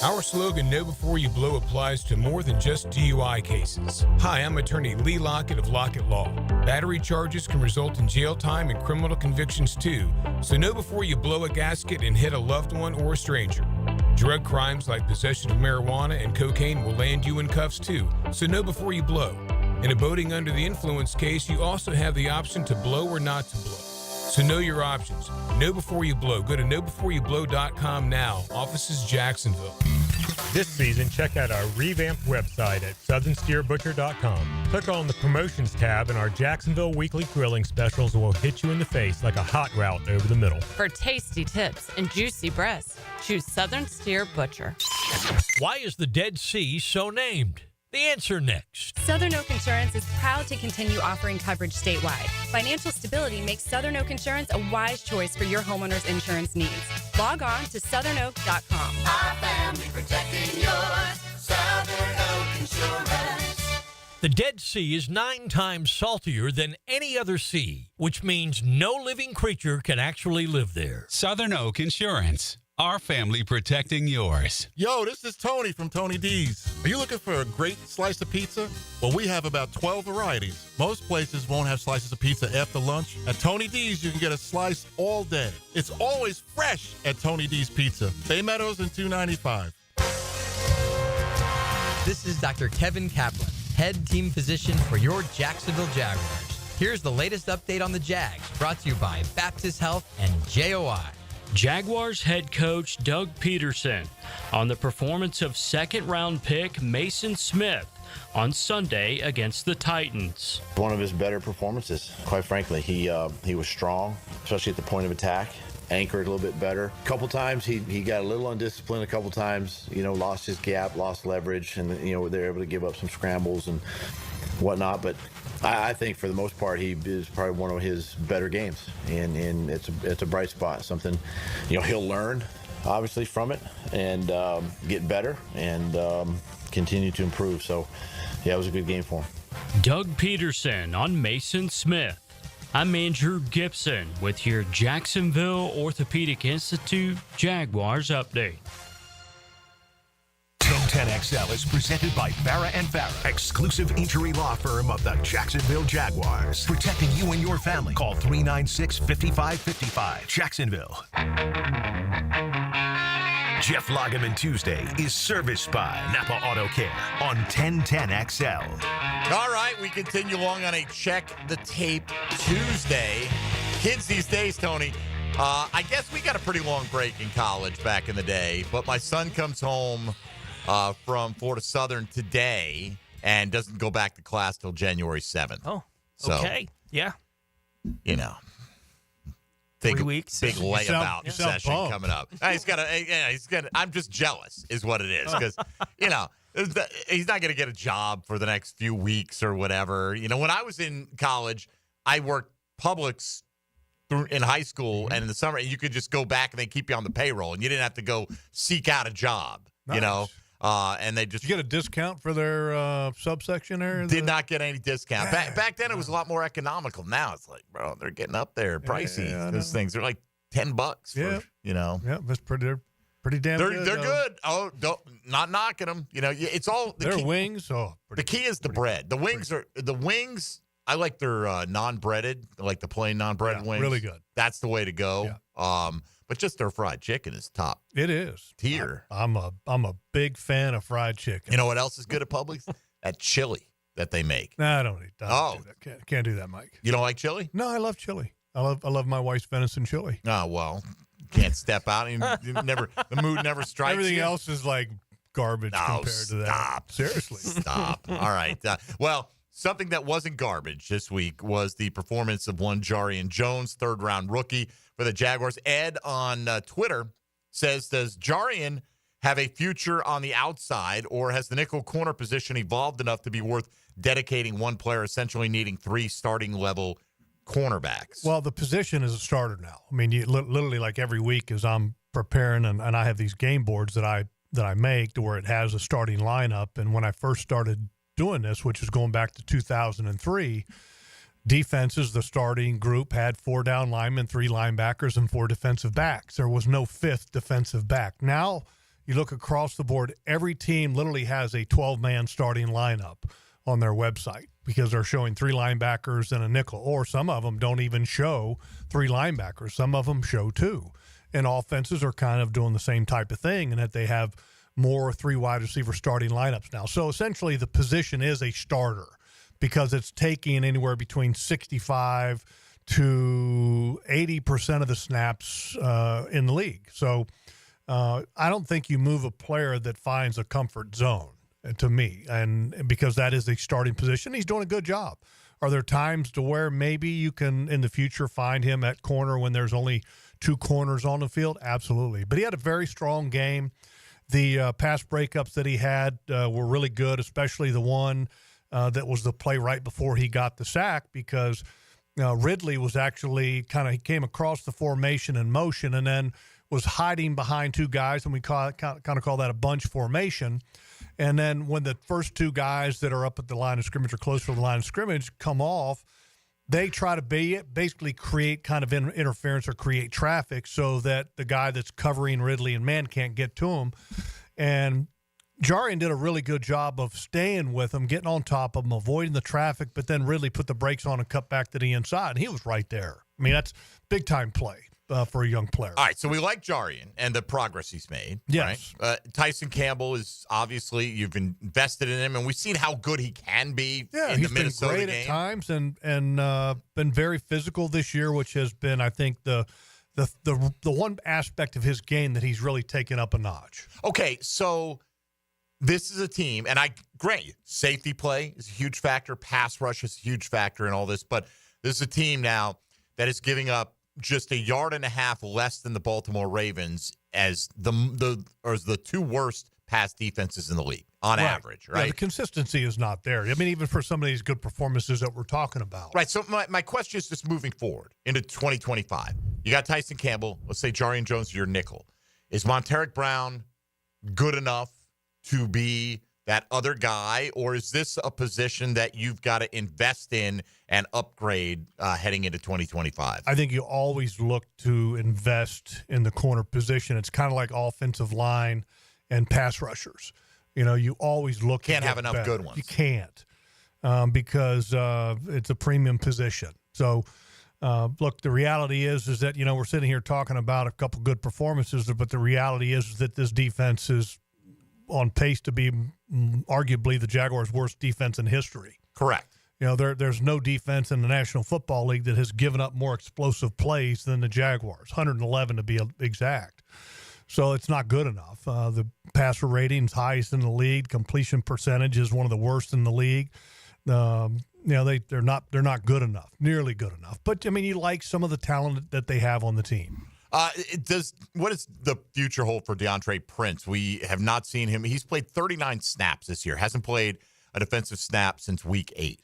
Our slogan, Know Before You Blow, applies to more than just DUI cases. Hi, I'm attorney Lee Lockett of Lockett Law. Battery charges can result in jail time and criminal convictions too, so know before you blow a gasket and hit a loved one or a stranger. Drug crimes like possession of marijuana and cocaine will land you in cuffs too, so know before you blow. In a boating under the influence case, you also have the option to blow or not to blow. So know your options. Know before you blow. Go to knowbeforeyouBlow.com now. Offices Jacksonville. This season, check out our revamped website at southernsteerbutcher.com. Click on the Promotions tab, and our Jacksonville weekly grilling specials will hit you in the face like a hot route over the middle. For tasty tips and juicy breasts, choose Southern Steer Butcher. Why is the Dead Sea so named? The answer next. Southern Oak Insurance is proud to continue offering coverage statewide. Financial stability makes Southern Oak Insurance a wise choice for your homeowner's insurance needs. Log on to southernoak.com. Our family protecting yours. Southern Oak Insurance. The Dead Sea is 9 times saltier than any other sea, which means no living creature can actually live there. Southern Oak Insurance. Our family protecting yours. Yo, this is Tony from Tony D's. Are you looking for a great slice of pizza? Well, we have about 12 varieties. Most places won't have slices of pizza after lunch. At Tony D's, you can get a slice all day. It's always fresh at Tony D's Pizza. Bay Meadows and 295. This is Dr. Kevin Kaplan, head team physician for your Jacksonville Jaguars. Here's the latest update on the Jags, brought to you by Baptist Health and JOI. Jaguars head coach Doug Peterson on the performance of second-round pick Mason Smith on Sunday against the Titans. One of his better performances, quite frankly. He was strong, especially at the point of attack. Anchored a little bit better. A couple times he got a little undisciplined. A couple times, lost his gap, lost leverage, and they were able to give up some scrambles and whatnot. But I think for the most part, he is probably one of his better games, and it's a bright spot. Something, he'll learn obviously from it and get better and continue to improve. So, yeah, it was a good game for him. Doug Peterson on Mason Smith. I'm Andrew Gibson with your Jacksonville Orthopedic Institute Jaguars update. 1010XL is presented by Farah & Farah, exclusive injury law firm of the Jacksonville Jaguars. Protecting you and your family. Call 396-5555. Jacksonville. Jeff Lageman Tuesday is serviced by Napa Auto Care on 1010XL. All right, we continue along on a Check the Tape Tuesday. Kids these days, Tony, I guess we got a pretty long break in college back in the day, but my son comes home from Florida Southern today and doesn't go back to class till January 7th. Oh, okay. Yeah. 3 weeks. Big layabout session coming up. He's got. I'm just jealous, is what it is, because he's not going to get a job for the next few weeks or whatever. When I was in college, I worked Publix in high school and in the summer, and you could just go back and they keep you on the payroll, and you didn't have to go seek out a job. Nice. And they just Did you get a discount for their subsection there? Did not get any discount. Back then, it was a lot more economical. Now it's like, bro, they're getting up there pricey. Those things are like $10 for, Yeah, that's pretty damn good. They're good. Oh, not knocking them. It's all their wings. The key is the bread. The wings. I like their non-breaded, like the plain non-breaded wings. Really good. That's the way to go. Yeah. But just their fried chicken is top. It is tier. I'm a big fan of fried chicken. You know what else is good at Publix? That chili that they make. No, I don't eat that. Can't do that, Mike. You don't like chili? No, I love chili. I love my wife's venison chili. Oh well, can't step out. The mood never strikes. Everything you. else is like garbage compared to that. Stop. Seriously. Stop. All right. Well, something that wasn't garbage this week was the performance of one Jarian Jones, third-round rookie for the Jaguars. Ed on Twitter says, does Jarian have a future on the outside, or has the nickel corner position evolved enough to be worth dedicating one player, essentially needing 3 starting-level cornerbacks? Well, the position is a starter now. I mean, you literally like every week as I'm preparing, and I have these game boards that I make to where it has a starting lineup. And when I first started doing this, which is going back to 2003, defenses, the starting group had 4 down linemen, 3 linebackers, and 4 defensive backs. There was no 5th defensive back. Now you look across the board, every team literally has a 12-man starting lineup on their website because they're showing 3 linebackers and a nickel, or some of them don't even show 3 linebackers. Some of them show 2. And offenses are kind of doing the same type of thing in that they have more 3 wide receiver starting lineups now. So essentially the position is a starter because it's taking anywhere between 65 to 80% of the snaps in the league. So I don't think you move a player that finds a comfort zone, to me, and because that is a starting position. He's doing a good job. Are there times to where maybe you can in the future find him at corner when there's only 2 corners on the field? Absolutely. But he had a very strong game. The pass breakups that he had were really good, especially the one that was the play right before he got the sack, because Ridley was actually he came across the formation in motion and then was hiding behind 2 guys, and we kind of call that a bunch formation. And then when the first 2 guys that are up at the line of scrimmage or close to the line of scrimmage come off, they try to basically create kind of interference or create traffic so that the guy that's covering Ridley and man can't get to him. And Jarian did a really good job of staying with him, getting on top of him, avoiding the traffic, but then Ridley put the brakes on and cut back to the inside, and he was right there. I mean, that's big-time play for a young player. All right, so we like Jarian and the progress he's made. Yes. Right? Tyson Campbell is obviously, you've invested in him, and we've seen how good he can be in the Minnesota been great game. At times and been very physical this year, which has been, I think, the one aspect of his game that he's really taken up a notch. Okay, so this is a team, and I grant you, safety play is a huge factor, pass rush is a huge factor in all this, but this is a team now that is giving up just 1.5 yards less than the Baltimore Ravens as the 2 worst pass defenses in the league on average, right? Yeah, the consistency is not there. I mean, even for some of these good performances that we're talking about. Right, so my question is just moving forward into 2025. You got Tyson Campbell. Let's say Jarian Jones is your nickel. Is Monteric Brown good enough to be that other guy, or is this a position that you've got to invest in and upgrade heading into 2025? I think you always look to invest in the corner position. It's kind of like offensive line and pass rushers. You always look. Can't have enough good ones. You can't because it's a premium position. So, look, the reality is that, we're sitting here talking about a couple good performances, but the reality is that this defense is on pace to be arguably the Jaguars' worst defense in history. Correct. There's no defense in the National Football League that has given up more explosive plays than the Jaguars, 111 to be exact. So it's not good enough. The passer rating is highest in the league. Completion percentage is one of the worst in the league. They're not good enough, nearly good enough. But I mean, you like some of the talent that they have on the team. What does the future hold for DeAndre Prince? We have not seen him. He's played 39 snaps this year. Hasn't played a defensive snap since week 8.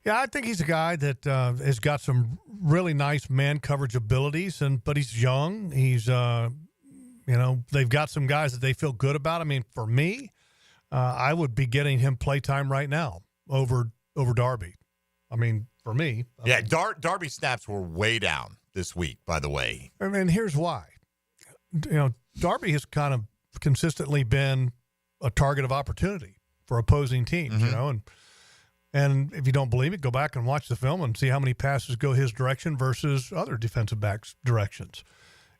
Yeah, I think he's a guy that has got some really nice man coverage abilities, but he's young. He's, they've got some guys that they feel good about. I mean, for me, I would be getting him playtime right now over Darby. I mean, for me. Yeah, Darby snaps were way down this week, by the way. I mean, here's why. Darby has kind of consistently been a target of opportunity for opposing teams, and if you don't believe it, go back and watch the film and see how many passes go his direction versus other defensive backs' directions.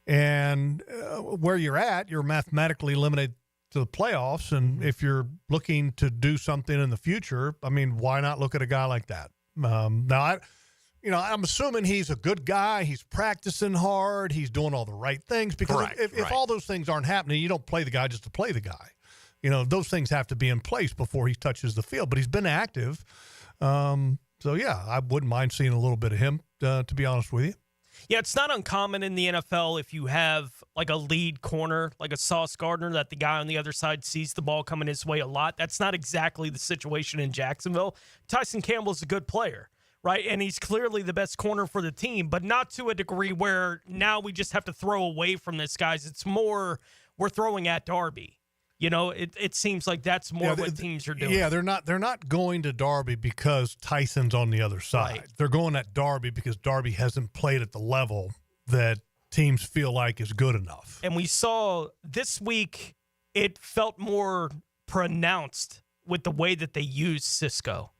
And where you're at, you're mathematically limited to the playoffs, and if you're looking to do something in the future, I mean, why not look at a guy like that? Now, I'm assuming he's a good guy. He's practicing hard. He's doing all the right things because if all those things aren't happening, you don't play the guy just to play the guy. Those things have to be in place before he touches the field. But he's been active. So, yeah, I wouldn't mind seeing a little bit of him, to be honest with you. Yeah, it's not uncommon in the NFL if you have like a lead corner, like a Sauce Gardner, that the guy on the other side sees the ball coming his way a lot. That's not exactly the situation in Jacksonville. Tyson Campbell's a good player, right? And he's clearly the best corner for the team, but not to a degree where now we just have to throw away from this, guys. It's more we're throwing at Darby. It seems like that's more what teams are doing. Yeah, they're not going to Darby because Tyson's on the other side. Right. They're going at Darby because Darby hasn't played at the level that teams feel like is good enough. And we saw this week it felt more pronounced with the way that they used Cisco,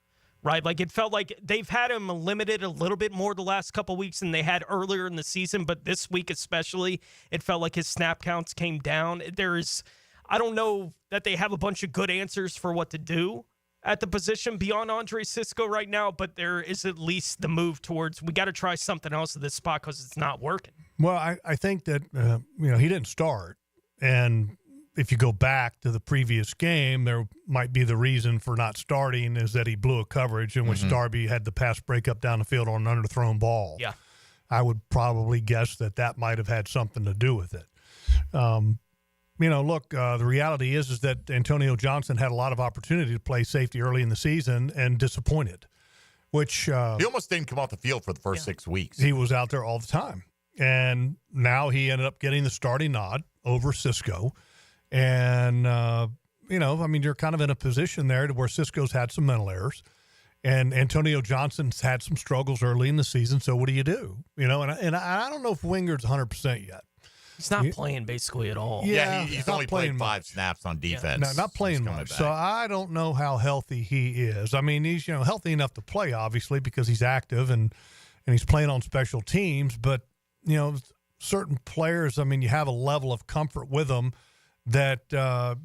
right? Like it felt like they've had him limited a little bit more the last couple weeks than they had earlier in the season, but this week especially, it felt like his snap counts came down. I don't know that they have a bunch of good answers for what to do at the position beyond Andre Cisco right now, but there is at least the move towards we got to try something else at this spot because it's not working. Well, I think that, he didn't start. And if you go back to the previous game, there might be the reason for not starting is that he blew a coverage in which Darby had the pass breakup down the field on an underthrown ball. Yeah. I would probably guess that might have had something to do with it. The reality is that Antonio Johnson had a lot of opportunity to play safety early in the season and disappointed, which he almost didn't come off the field for the first 6 weeks. He was out there all the time. And now he ended up getting the starting nod over Cisco. And, you're kind of in a position there to where Cisco's had some mental errors. And Antonio Johnson's had some struggles early in the season. So what do? And I don't know if Wingard's 100% yet. He's not playing basically at all. Yeah, he's only played 5 snaps on defense. No, not playing much. So I don't know how healthy he is. I mean, he's healthy enough to play, obviously, because he's active and he's playing on special teams. But, certain players, you have a level of comfort with them that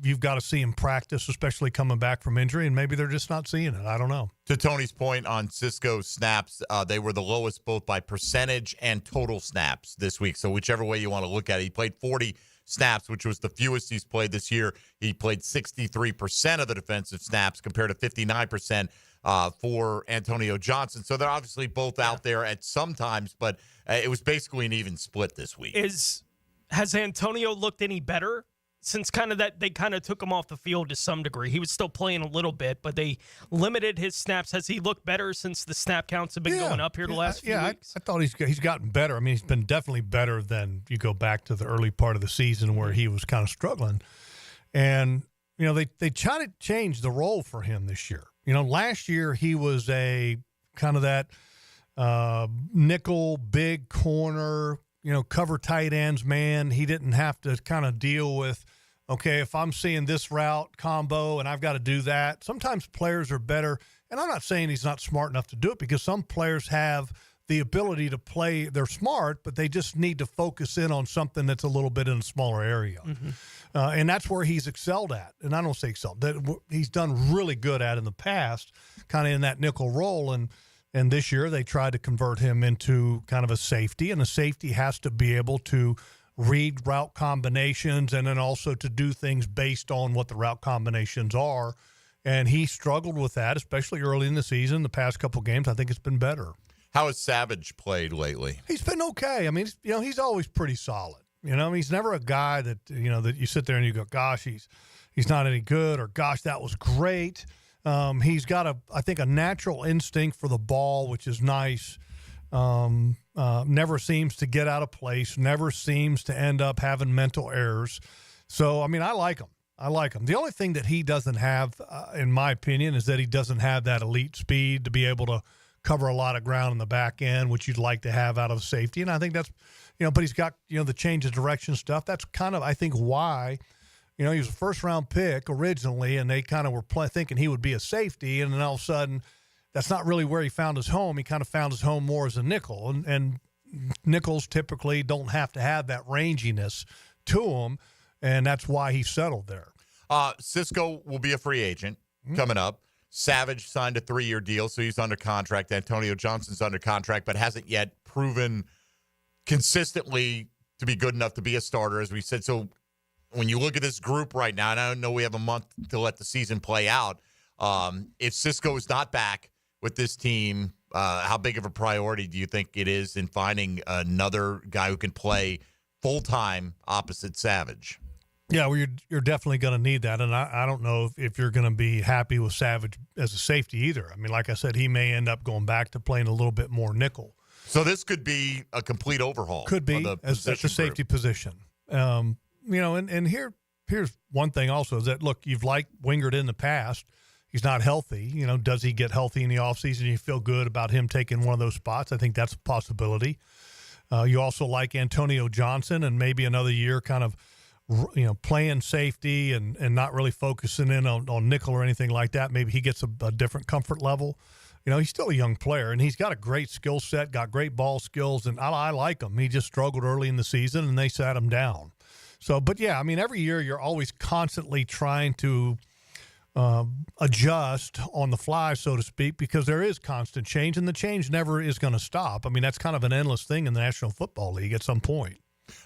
you've got to see in practice, especially coming back from injury, and maybe they're just not seeing it. I don't know. To Tony's point on Cisco's snaps, they were the lowest both by percentage and total snaps this week. So whichever way you want to look at it, he played 40 snaps, which was the fewest he's played this year. He played 63% of the defensive snaps compared to 59% for Antonio Johnson. So they're obviously both out there at some times, but it was basically an even split this week. Has Antonio looked any better since they kind of took him off the field to some degree? He was still playing a little bit, but they limited his snaps. Has he looked better since the snap counts have been going up here the last few weeks? I thought he's gotten better. He's been definitely better than you go back to the early part of the season where he was kind of struggling. And, they tried to change the role for him this year. Last year he was a kind of that nickel, big corner, cover tight ends, man. He didn't have to kind of deal with, okay, if I'm seeing this route combo and I've got to do that. Sometimes players are better, and I'm not saying he's not smart enough to do it because some players have the ability to play. They're smart, but they just need to focus in on something that's a little bit in a smaller area. And that's where he's excelled at. And I don't say excelled, that he's done really good at in the past, kind of in that nickel role. And this year they tried to convert him into kind of a safety, and a safety has to be able to read route combinations and then also to do things based on what the route combinations are. And he struggled with that, especially early in the season. The past couple games, I think it's been better. How has Savage played lately? He's been okay. He's always pretty solid. He's never a guy that, that you sit there and you go, gosh, he's not any good, or gosh, that was great. He's got I think a natural instinct for the ball, which is nice. Never seems to get out of place, never seems to end up having mental errors. So, I like him. The only thing that he doesn't have, in my opinion, is that he doesn't have that elite speed to be able to cover a lot of ground in the back end, which you'd like to have out of safety. And I think that's, but he's got, the change of direction stuff. That's kind of, I think, why. He was a first-round pick originally, and they kind of were thinking he would be a safety, and then all of a sudden, that's not really where he found his home. He kind of found his home more as a nickel, and nickels typically don't have to have that ranginess to them, and that's why he settled there. Cisco will be a free agent coming up. Savage signed a 3-year deal, so he's under contract. Antonio Johnson's under contract, but hasn't yet proven consistently to be good enough to be a starter, as we said. So when you look at this group right now, and I know we have a month to let the season play out, if Cisco is not back with this team, how big of a priority do you think it is in finding another guy who can play full-time opposite Savage? Yeah, well, you're definitely going to need that, and I don't know if you're going to be happy with Savage as a safety either. Like I said, he may end up going back to playing a little bit more nickel. So this could be a complete overhaul. Could be, of as the safety position. And here's one thing also is that, look, you've liked Wingard in the past. He's not healthy. Does he get healthy in the offseason? You feel good about him taking one of those spots. I think that's a possibility. You also like Antonio Johnson, and maybe another year kind of playing safety and not really focusing in on nickel or anything like that. Maybe he gets a different comfort level. He's still a young player, and he's got a great skill set, got great ball skills, and I like him. He just struggled early in the season, and they sat him down. So, but yeah, I mean, every year you're always constantly trying to adjust on the fly, so to speak, because there is constant change, and the change never is going to stop. I mean, that's kind of an endless thing in the National Football League at some point.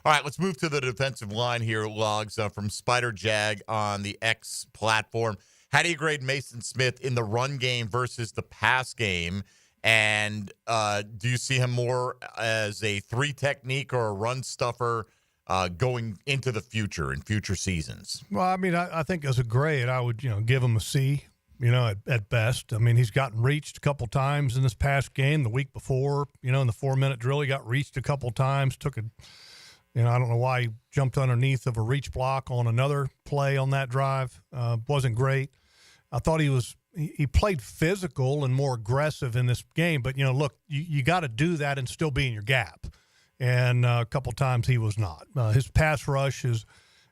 All right, let's move to the defensive line here, Logs, from Spider Jag on the X platform. How do you grade Mason Smith in the run game versus the pass game? And do you see him more as a 3 technique or a run stuffer going into the future in future seasons? Well, I mean, I think as a grade, I would, give him a C, at best. I mean, he's gotten reached a couple times in this past game. The week before, in the 4-minute drill, he got reached a couple times, took a I don't know why he jumped underneath of a reach block on another play on that drive. Wasn't great. I thought he played physical and more aggressive in this game. But, look, you got to do that and still be in your gap. And a couple times he was not. His pass rush is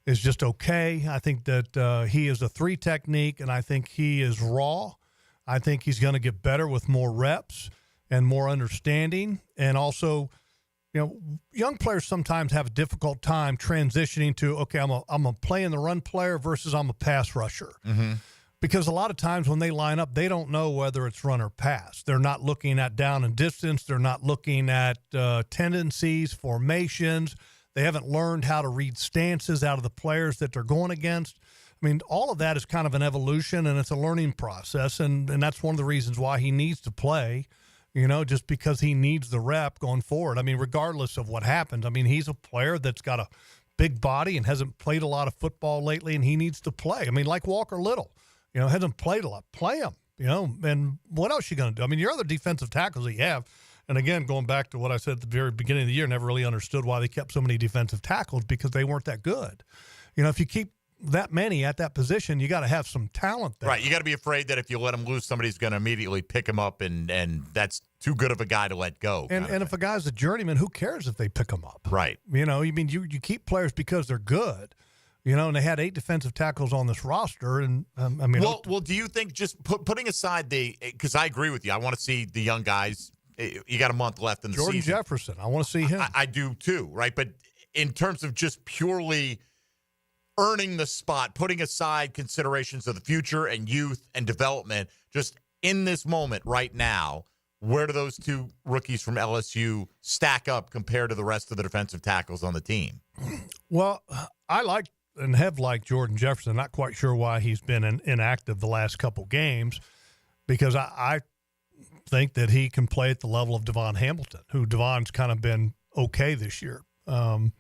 just okay. I think that he is a 3 technique, and I think he is raw. I think he's going to get better with more reps and more understanding. And also, young players sometimes have a difficult time transitioning to, okay, I'm a play in the run player versus I'm a pass rusher. Mm-hmm. Because a lot of times when they line up, they don't know whether it's run or pass. They're not looking at down and distance. They're not looking at tendencies, formations. They haven't learned how to read stances out of the players that they're going against. I mean, all of that is kind of an evolution, and it's a learning process, and that's one of the reasons why he needs to play, just because he needs the rep going forward. I mean, regardless of what happens, I mean, he's a player that's got a big body and hasn't played a lot of football lately, and he needs to play. I mean, like Walker Little. Hasn't played a lot. Play him, and what else you going to do? I mean, your other defensive tackles that you have, and again, going back to what I said at the very beginning of the year, never really understood why they kept so many defensive tackles, because they weren't that good. If you keep that many at that position, you got to have some talent there. Right. You got to be afraid that if you let him loose, somebody's going to immediately pick him up, and that's too good of a guy to let go. And if a guy's a journeyman, who cares if they pick him up? Right. You keep players because they're good. And they had 8 defensive tackles on this roster. And, Well, do you think just putting aside because I agree with you. I want to see the young guys. You got a month left in the season. Jordan Jefferson, I want to see him. I do too, right? But in terms of just purely earning the spot, putting aside considerations of the future and youth and development, just in this moment right now, where do those 2 rookies from LSU stack up compared to the rest of the defensive tackles on the team? Well, I like and have liked Jordan Jefferson. Not quite sure why he's been inactive the last couple games, because I think that he can play at the level of Devon Hamilton, who Devon's kind of been okay this year. And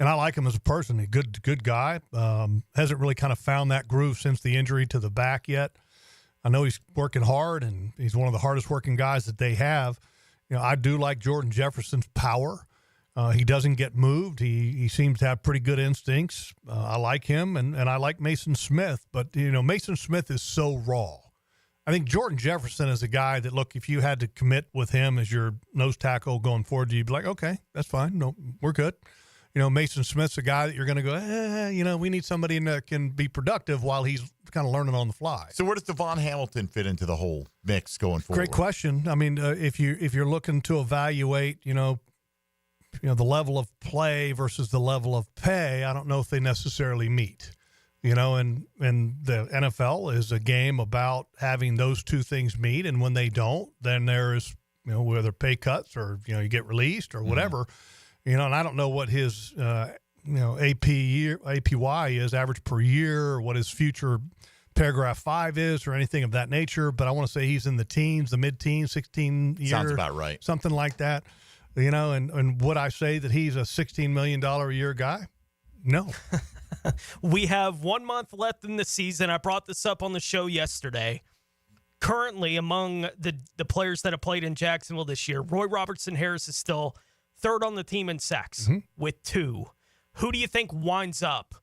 I like him as a person. A good guy. Hasn't really kind of found that groove since the injury to the back yet. I know he's working hard, and he's one of the hardest working guys that they have. I do like Jordan Jefferson's power. He doesn't get moved. He seems to have pretty good instincts. I like him, and I like Mason Smith. But, Mason Smith is so raw. I think Jordan Jefferson is a guy that, look, if you had to commit with him as your nose tackle going forward, you'd be like, okay, that's fine. No, we're good. Mason Smith's a guy that you're going to go, we need somebody that can be productive while he's kind of learning on the fly. So where does Devon Hamilton fit into the whole mix going forward? Great question. I mean, if you're looking to evaluate, the level of play versus the level of pay, I don't know if they necessarily meet. And the NFL is a game about having those 2 things meet, and when they don't, then there's whether pay cuts or you get released or whatever. And I don't know what his APY is, average per year, or what his future paragraph 5 is, or anything of that nature. But I want to say he's in the teens, the mid-teens, 16 years. Sounds about right. Something like that. And would I say that he's a $16 million a year guy? No. We have 1 month left in the season. I brought this up on the show yesterday. Currently, among the players that have played in Jacksonville this year, Roy Robertson Harris is still 3rd on the team in sacks with 2. Who do you think winds up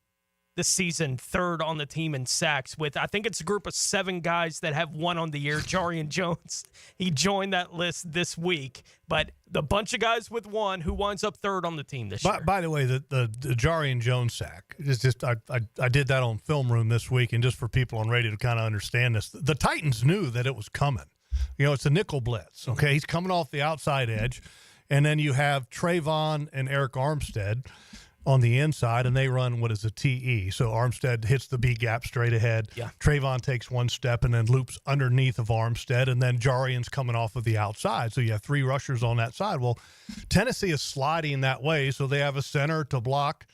this season, third on the team in sacks with, I think it's a group of 7 guys that have one on the year. Jarian Jones, he joined that list this week, but the bunch of guys with one who winds up third on the team this year. By the way, the Jarian Jones sack is just, I did that on Film Room this week, and just for people on radio to kind of understand this, the Titans knew that it was coming. It's a nickel blitz, okay? He's coming off the outside edge, and then you have Trayvon and Eric Armstead on the inside, and they run what is a TE. So Armstead hits the B gap straight ahead. Yeah. Trayvon takes one step and then loops underneath of Armstead, and then Jarian's coming off of the outside. So you have 3 rushers on that side. Well, Tennessee is sliding that way, so they have a center to block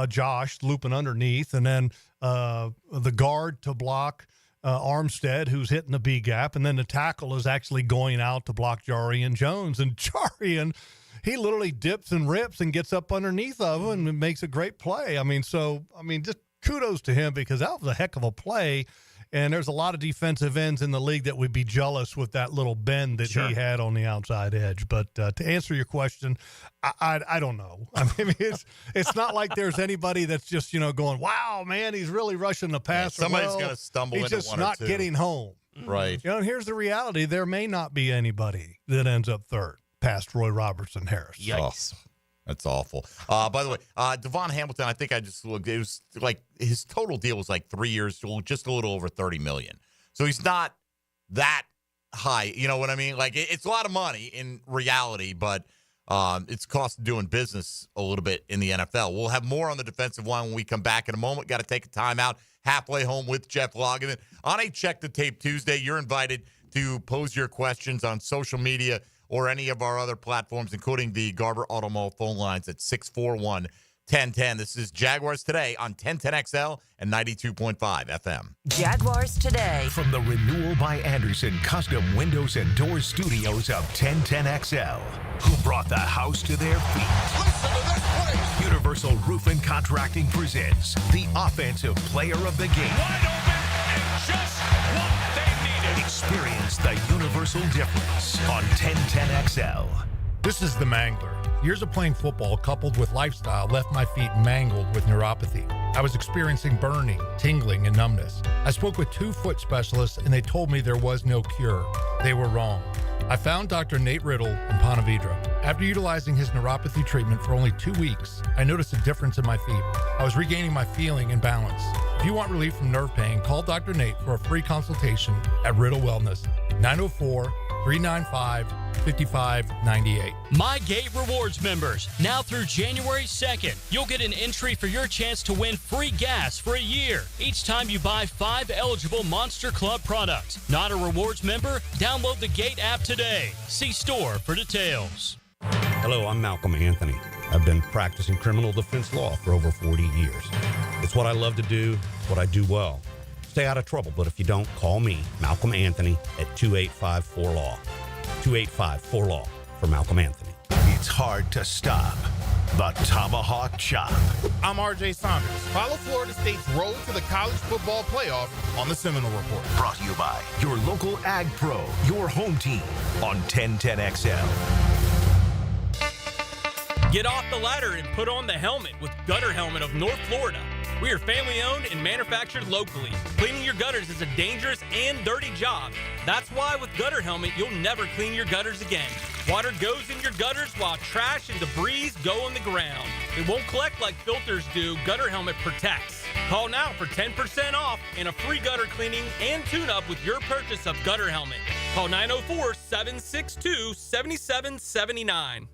Josh looping underneath, and then the guard to block Armstead, who's hitting the B gap, and then the tackle is actually going out to block Jarian Jones. And Jarian, he literally dips and rips and gets up underneath of him and makes a great play. Just kudos to him, because that was a heck of a play. And there's a lot of defensive ends in the league that would be jealous with that little bend that he had on the outside edge. But to answer your question, I don't know. It's not like there's anybody that's just, going, wow, man, he's really rushing the passer. Somebody's going to stumble into one or two. He's just not getting home. Right. And here's the reality. There may not be anybody that ends up third past Roy Robertson Harris. Yikes. Oh, that's awful. By the way, Devon Hamilton, I think I just looked. It was like his total deal was like 3 years, just a little over $30 million. So he's not that high. You know what I mean? Like, it's a lot of money in reality, but it's cost of doing business a little bit in the NFL. We'll have more on the defensive line when we come back in a moment. Got to take a timeout. Halfway home with Jeff Lageman. On a Check the Tape Tuesday, you're invited to pose your questions on social media or any of our other platforms, including the Garber Automall phone lines at 641-1010. This is Jaguars Today on 1010XL and 92.5 FM. Jaguars Today. From the Renewal by Anderson Custom Windows and Doors Studios of 1010XL, who brought the house to their feet. Listen to this place. Universal Roofing Contracting presents the Offensive Player of the Game. Wide open and just what they needed. Experience the universal difference on 1010XL. This is the Mangler. Years of playing football coupled with lifestyle left my feet mangled with neuropathy. I was experiencing burning, tingling, and numbness. I spoke with 2 foot specialists, and they told me there was no cure. They were wrong. I found Dr. Nate Riddle in Ponte Vedra. After utilizing his neuropathy treatment for only 2 weeks, I noticed a difference in my feet. I was regaining my feeling and balance. If you want relief from nerve pain, call Dr. Nate for a free consultation at Riddle Wellness, 904-395-5598. My Gate Rewards members, now through January 2nd, you'll get an entry for your chance to win free gas for a year each time you buy 5 eligible Monster Club products. Not a rewards member? Download the Gate app today. See store for details. Hello, I'm Malcolm Anthony. I've been practicing criminal defense law for over 40 years. It's what I love to do. It's what I do well. Stay out of trouble, but if you don't, call me, Malcolm Anthony, at 285-4LAW. 285-4LAW for Malcolm Anthony. It's hard to stop the Tomahawk Chop. I'm RJ Saunders. Follow Florida State's road to the college football playoff on the Seminole Report. Brought to you by your local Ag Pro, your home team on 1010XL. Get off the ladder and put on the helmet with Gutter Helmet of North Florida. We are family owned and manufactured locally. Cleaning your gutters is a dangerous and dirty job. That's why with Gutter Helmet, you'll never clean your gutters again. Water goes in your gutters while trash and debris go on the ground. It won't collect like filters do. Gutter Helmet protects. Call now for 10% off and a free gutter cleaning and tune-up with your purchase of Gutter Helmet. Call 904-762-7779.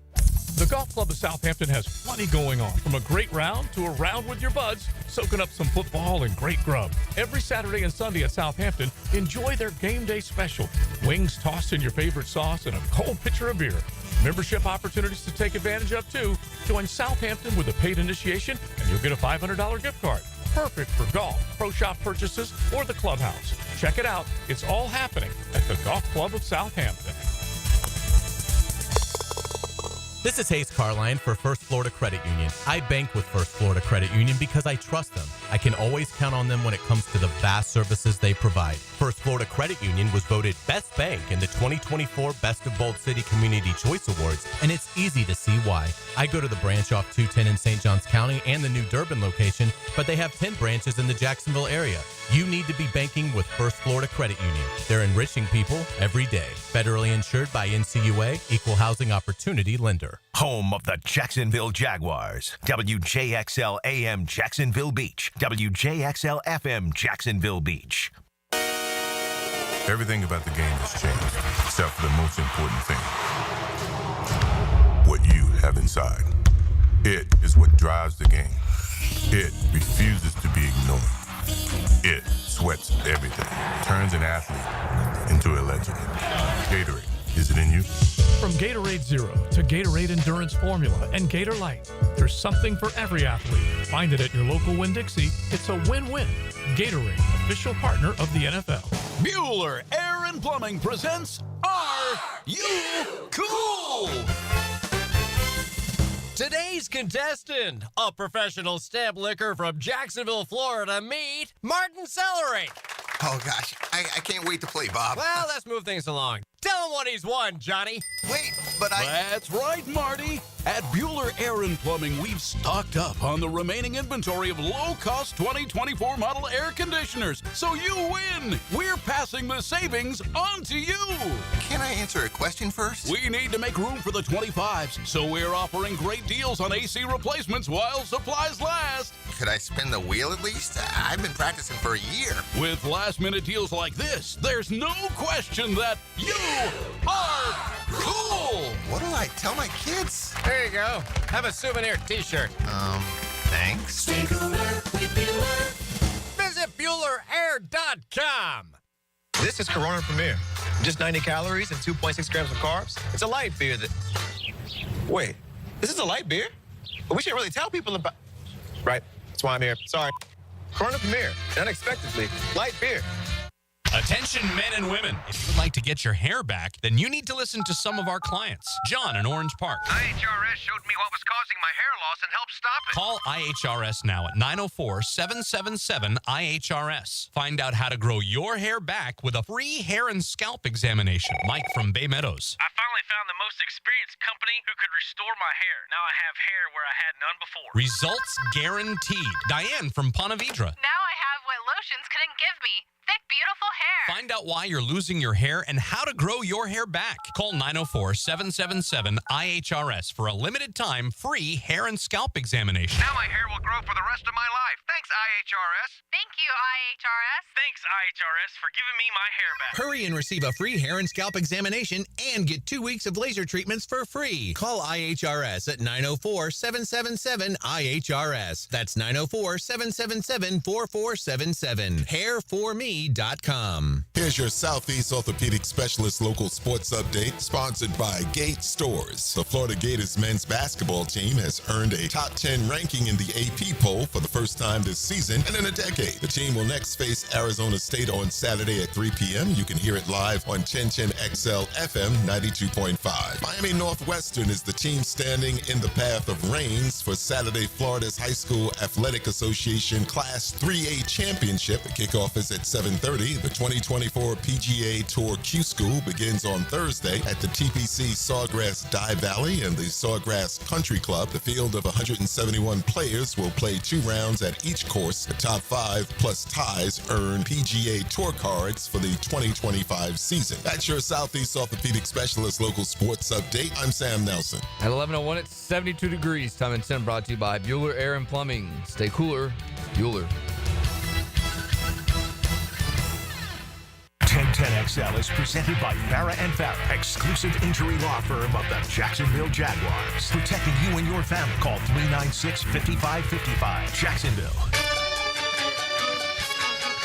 The Golf Club of Southampton has plenty going on, from a great round to a round with your buds, soaking up some football and great grub. Every Saturday and Sunday at Southampton, enjoy their game day special. Wings tossed in your favorite sauce and a cold pitcher of beer. Membership opportunities to take advantage of, too. Join Southampton with a paid initiation, and you'll get a $500 gift card. Perfect for golf, pro shop purchases, or the clubhouse. Check it out. It's all happening at the Golf Club of Southampton. This is Hayes Carline for First Florida Credit Union. I bank with First Florida Credit Union because I trust them. I can always count on them when it comes to the vast services they provide. First Florida Credit Union was voted Best Bank in the 2024 Best of Bold City Community Choice Awards, and it's easy to see why. I go to the branch off 210 in St. Johns County and the new Durbin location, but they have 10 branches in the Jacksonville area. You need to be banking with First Florida Credit Union. They're enriching people every day. Federally insured by NCUA, Equal Housing Opportunity Lender. Home of the Jacksonville Jaguars. WJXL AM Jacksonville Beach. WJXL FM Jacksonville Beach. Everything about the game has changed, except for the most important thing. What you have inside. It is what drives the game. It refuses to be ignored. It sweats everything, turns an athlete into a legend. Gatorade, is it in you? From Gatorade Zero to Gatorade Endurance Formula and Gator Light, there's something for every athlete. Find it at your local Winn-Dixie. It's a win-win. Gatorade, official partner of the NFL. Bueller Air and Plumbing presents Are You Cool? Today's contestant, a professional stamp licker from Jacksonville, Florida, meet Martin Celery. Oh, gosh. I can't wait to play, Bob. Well, let's move things along. Tell him what he's won, Johnny. Wait, but That's right, Marty. At Bueller Air and Plumbing, we've stocked up on the remaining inventory of low-cost 2024 model air conditioners. So you win. We're passing the savings on to you. Can I answer a question first? We need to make room for the 25s, so we're offering great deals on AC replacements while supplies last. Could I spin the wheel at least? I've been practicing for a year. With last-minute deals like this, there's no question that you are cool. What do I tell my kids? There you go. Have a souvenir t-shirt. Thanks. Stay cooler with Bueller. Visit BuellerAir.com. This is Corona Premier. Just 90 calories and 2.6 grams of carbs. It's a light beer that... Wait, this is a light beer? But we should really tell people about... Right, that's why I'm here. Sorry. Corona Premier, unexpectedly, light beer. Attention men and women. If you would like to get your hair back, then you need to listen to some of our clients. John in Orange Park. IHRS showed me what was causing my hair loss and helped stop it. Call IHRS now at 904-777-IHRS. Find out how to grow your hair back with a free hair and scalp examination. Mike from Bay Meadows. I finally found the most experienced company who could restore my hair. Now I have hair where I had none before. Results guaranteed. Diane from Ponte Vedra. Now I have what lotions couldn't give me. Thick, beautiful hair. Find out why you're losing your hair and how to grow your hair back. Call 904-777-IHRS for a limited time free hair and scalp examination. Now my hair will grow for the rest of my life. Thanks, IHRS. Thank you, IHRS. Thanks, IHRS, for giving me my hair back. Hurry and receive a free hair and scalp examination and get 2 weeks of laser treatments for free. Call IHRS at 904-777-IHRS. That's 904-777-4477. Hair4me.com. Here's your Southeast Orthopedic Specialist local sports update, sponsored by Gate Stores. The Florida Gators men's basketball team has earned a top 10 ranking in the AP poll for the first time this season and in a decade. The team will next face Arizona State on Saturday at 3 p.m. You can hear it live on 1010XL FM 92.5. Miami Northwestern is the team standing in the path of reigns for Saturday Florida's High School Athletic Association Class 3A Championship. The kickoff is at 7:30. The 2024 PGA Tour Q School begins on Thursday at the TPC Sawgrass Dye Valley and the Sawgrass Country Club. The field of 171 players will play 2 rounds at each course. The top 5 plus ties earn PGA Tour cards for the 2025 season. That's your Southeast Orthopedic Specialist local sports update. I'm Sam Nelson. At 11:01, it's 72 degrees. Time and 10 brought to you by Bueller Air and Plumbing. Stay cooler, Bueller. 1010XL is presented by Farah & Farah, exclusive injury law firm of the Jacksonville Jaguars. Protecting you and your family. Call 396-5555. Jacksonville.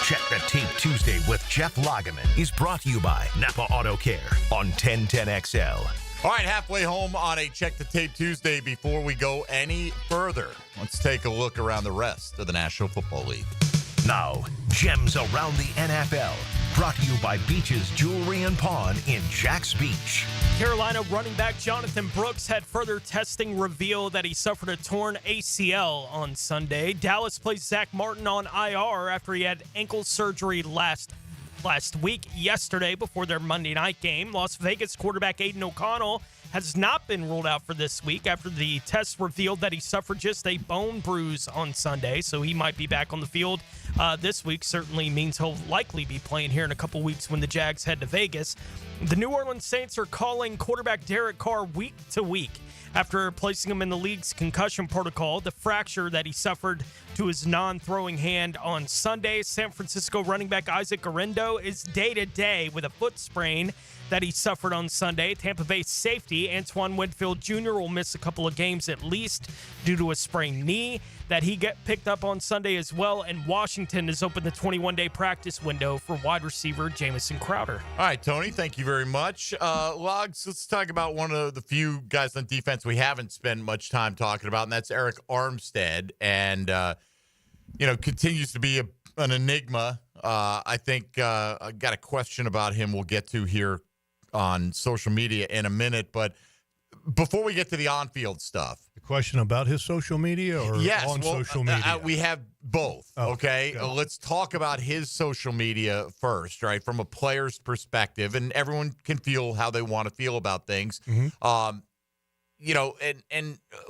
Check the Tape Tuesday with Jeff Lageman is brought to you by Napa Auto Care on 1010XL. All right, halfway home on a Check the Tape Tuesday. Before we go any further, let's take a look around the rest of the National Football League. Now, gems around the NFL. Brought to you by Beach's Jewelry and Pawn in Jacks Beach. Carolina running back Jonathan Brooks had further testing reveal that he suffered a torn ACL on Sunday. Dallas placed Zach Martin on IR after he had ankle surgery last week, yesterday, before their Monday night game. Las Vegas quarterback Aiden O'Connell has not been ruled out for this week after the test revealed that he suffered just a bone bruise on Sunday, so he might be back on the field this week. Certainly means he'll likely be playing here in a couple weeks when the Jags head to Vegas. The New Orleans Saints are calling quarterback Derek Carr week to week after placing him in the league's concussion protocol. The fracture that he suffered to his non-throwing hand on Sunday. San Francisco running back Isaac Guerrero is day-to-day with a foot sprain that he suffered on Sunday. Tampa Bay safety Antoine Winfield Jr. will miss a couple of games at least due to a sprained knee that he picked up on Sunday as well. And Washington has opened the 21-day practice window for wide receiver Jamison Crowder. All right, Tony, thank you very much. Logs, let's talk about one of the few guys on defense we haven't spent much time talking about, and that's Eric Armstead. And, continues to be an enigma. I think I got a question about him we'll get to here on social media in a minute. But before we get to the on-field stuff. The question about his social media or social media? We have both, okay? Let's talk about his social media first, right, from a player's perspective. And everyone can feel how they want to feel about things. And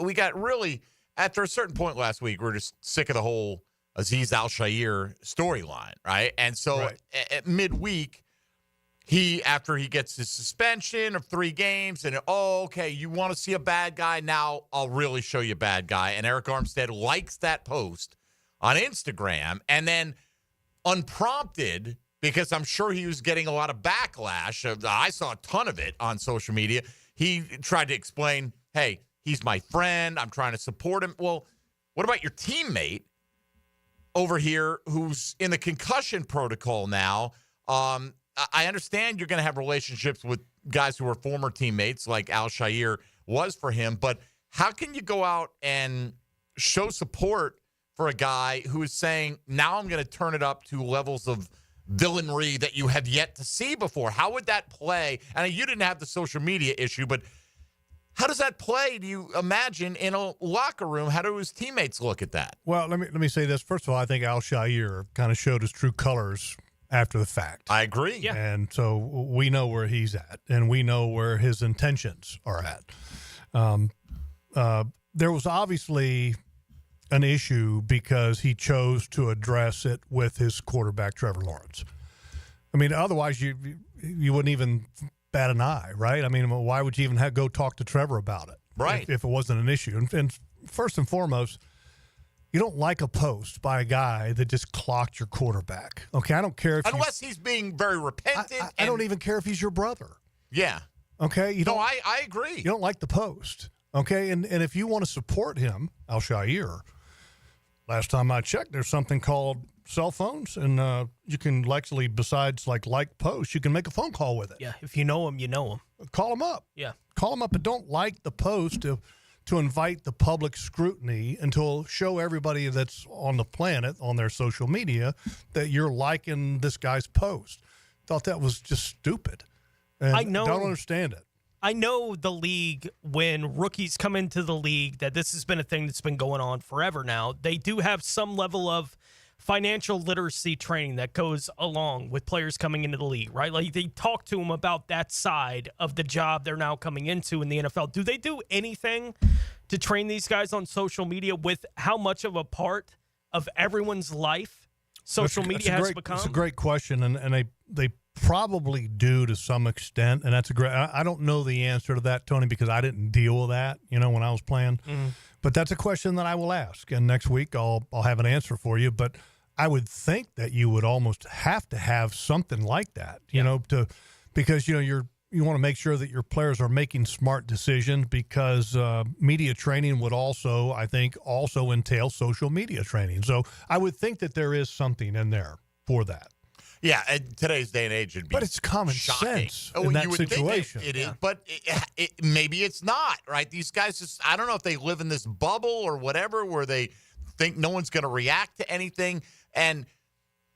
we got really, after a certain point last week, we were just sick of the whole Azeez Al-Shaair storyline, right? And so at midweek, after he gets his suspension of 3 games, and you want to see a bad guy? Now I'll really show you a bad guy. And Eric Armstead likes that post on Instagram, and then unprompted, because I'm sure he was getting a lot of backlash. I saw a ton of it on social media. He tried to explain, hey, he's my friend. I'm trying to support him. Well, what about your teammate over here who's in the concussion protocol now? I understand you're going to have relationships with guys who are former teammates like Al-Shaair was for him, but how can you go out and show support for a guy who is saying, now I'm going to turn it up to levels of villainry that you have yet to see before? How would that play? And you didn't have the social media issue, but how does that play, do you imagine, in a locker room? How do his teammates look at that? Well, let me say this. First of all, I think Al-Shaair kind of showed his true colors after the fact. I agree. Yeah. And so we know where he's at, and we know where his intentions are at. There was obviously an issue because he chose to address it with his quarterback, Trevor Lawrence. I mean, otherwise you wouldn't even bat an eye, right? I mean, why would you even go talk to Trevor about it? Right. If it wasn't an issue. And first and foremost, you don't like a post by a guy that just clocked your quarterback. Okay, I don't care if unless he's being very repentant. I don't even care if he's your brother. Yeah. Okay. I agree. You don't like the post. Okay, and if you want to support him, Al-Shaair, last time I checked, there's something called cell phones, and you can actually, besides like posts, you can make a phone call with it. Yeah, if you know him, you know him. Call him up. Yeah. Call him up, and don't like the post to invite the public scrutiny and to show everybody that's on the planet on their social media that you're liking this guy's post. Thought that was just stupid. And I know. Don't understand it. I know the league, when rookies come into the league, that this has been a thing that's been going on forever now. They do have some level of financial literacy training that goes along with players coming into the league, right? Like they talk to them about that side of the job they're now coming into in the NFL. Do they do anything to train these guys on social media with how much of a part of everyone's life social media has become? It's a great question, and they probably do to some extent, and that's a great. I don't know the answer to that, Tony, because I didn't deal with that, when I was playing. Mm-hmm. But that's a question that I will ask, and next week I'll have an answer for you. But I would think that you would almost have to have something like that, because you want to make sure that your players are making smart decisions, because media training would also entail social media training. So I would think that there is something in there for that. Yeah, in today's day and age, it'd be but it's common shocking. sense in that situation. It is, but maybe it's not, right? These guys just, I don't know if they live in this bubble or whatever where they think no one's going to react to anything. And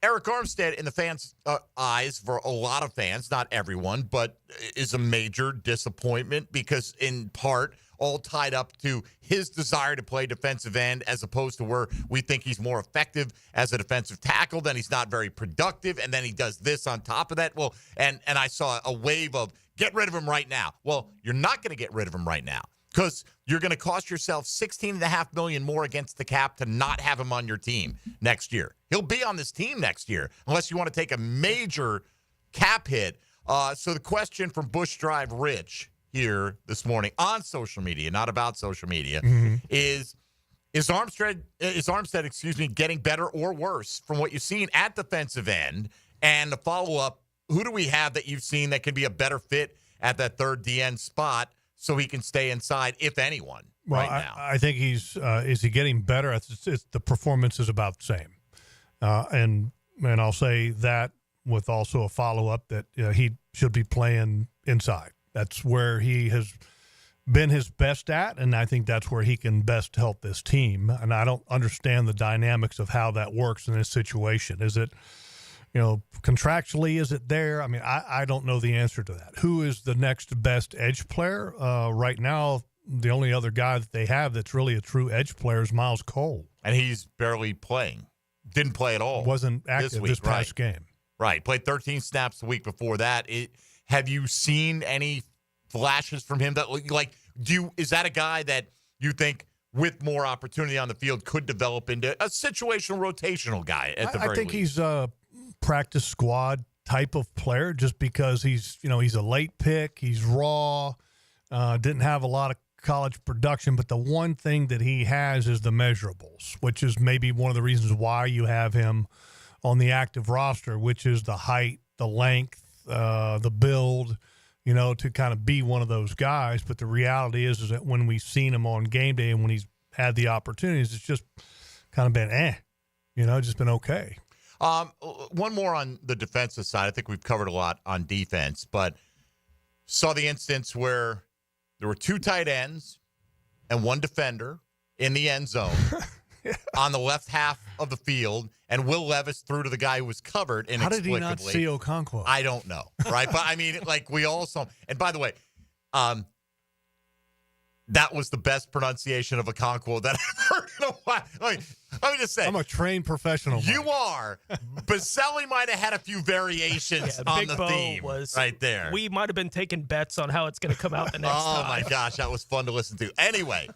Eric Armstead, in the fans' eyes, for a lot of fans, not everyone, but is a major disappointment because, in part, all tied up to his desire to play defensive end as opposed to where we think he's more effective as a defensive tackle. Then he's not very productive, and then he does this on top of that. Well, and I saw a wave of get rid of him right now. Well, you're not going to get rid of him right now because you're going to cost yourself $16.5 million more against the cap to not have him on your team next year. He'll be on this team next year unless you want to take a major cap hit. So the question from Bush Drive Rich here this morning on social media, not about social media, is Armstead, getting better or worse from what you've seen at defensive end? And the follow-up, who do we have that you've seen that could be a better fit at that third DN spot so he can stay inside, if anyone, right now? I think he's is he getting better? It's the performance is about the same. And I'll say that with also a follow-up that he should be playing inside. That's where he has been his best at, and I think that's where he can best help this team. And I don't understand the dynamics of how that works in this situation. Is it, contractually, is it there? I mean, I don't know the answer to that. Who is the next best edge player? Right now, the only other guy that they have that's really a true edge player is Miles Cole. And he's barely playing. Didn't play at all. Wasn't active this past game. Right. Played 13 snaps the week before that. Have you seen any flashes from him that is that a guy that you think with more opportunity on the field could develop into a situational rotational guy at the very least? I think he's a practice squad type of player just because he's a late pick, he's raw, didn't have a lot of college production, but the one thing that he has is the measurables, which is maybe one of the reasons why you have him on the active roster, which is the height, the length, the build, to kind of be one of those guys. But the reality is that when we've seen him on game day and when he's had the opportunities, it's just kind of been just been okay. One more on the defensive side. I think we've covered a lot on defense, but saw the instance where there were two tight ends and one defender in the end zone on the left half of the field, and Will Levis threw to the guy who was covered inexplicably. How did he not see Okonkwo? I don't know, right? But, I mean, we all saw him. And, by the way, that was the best pronunciation of Okonkwo that I've heard in a while. Let me just say. I'm a trained professional. You are. Baselli might have had a few variations on Big the Bo theme right there. We might have been taking bets on how it's going to come out the next time. Oh, my gosh. That was fun to listen to. Anyway,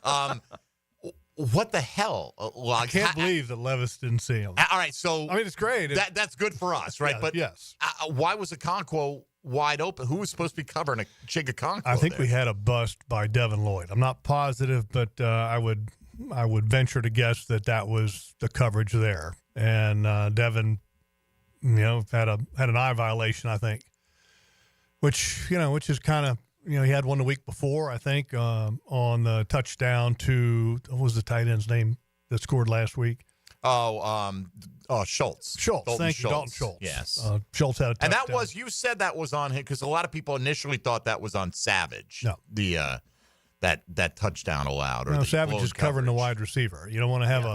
what the hell? I can't believe that Levis didn't see him. All right, so it's great. That's good for us, right? Yeah, but yes. Why was Okonkwo wide open? Who was supposed to be covering a Chig Okonkwo? I think there? we had a bust by Devin Lloyd. I'm not positive, but I would venture to guess that was the coverage there. And Devin, had an eye violation, I think, which is kind of. He had one the week before, I think, on the touchdown to what was the tight end's name that scored last week? Schultz. Thank you, Dalton Schultz. Yes. Schultz had a touchdown. And you said that was on him because a lot of people initially thought that was on Savage. No. That touchdown allowed. Or Savage is covering the wide receiver. You don't want to have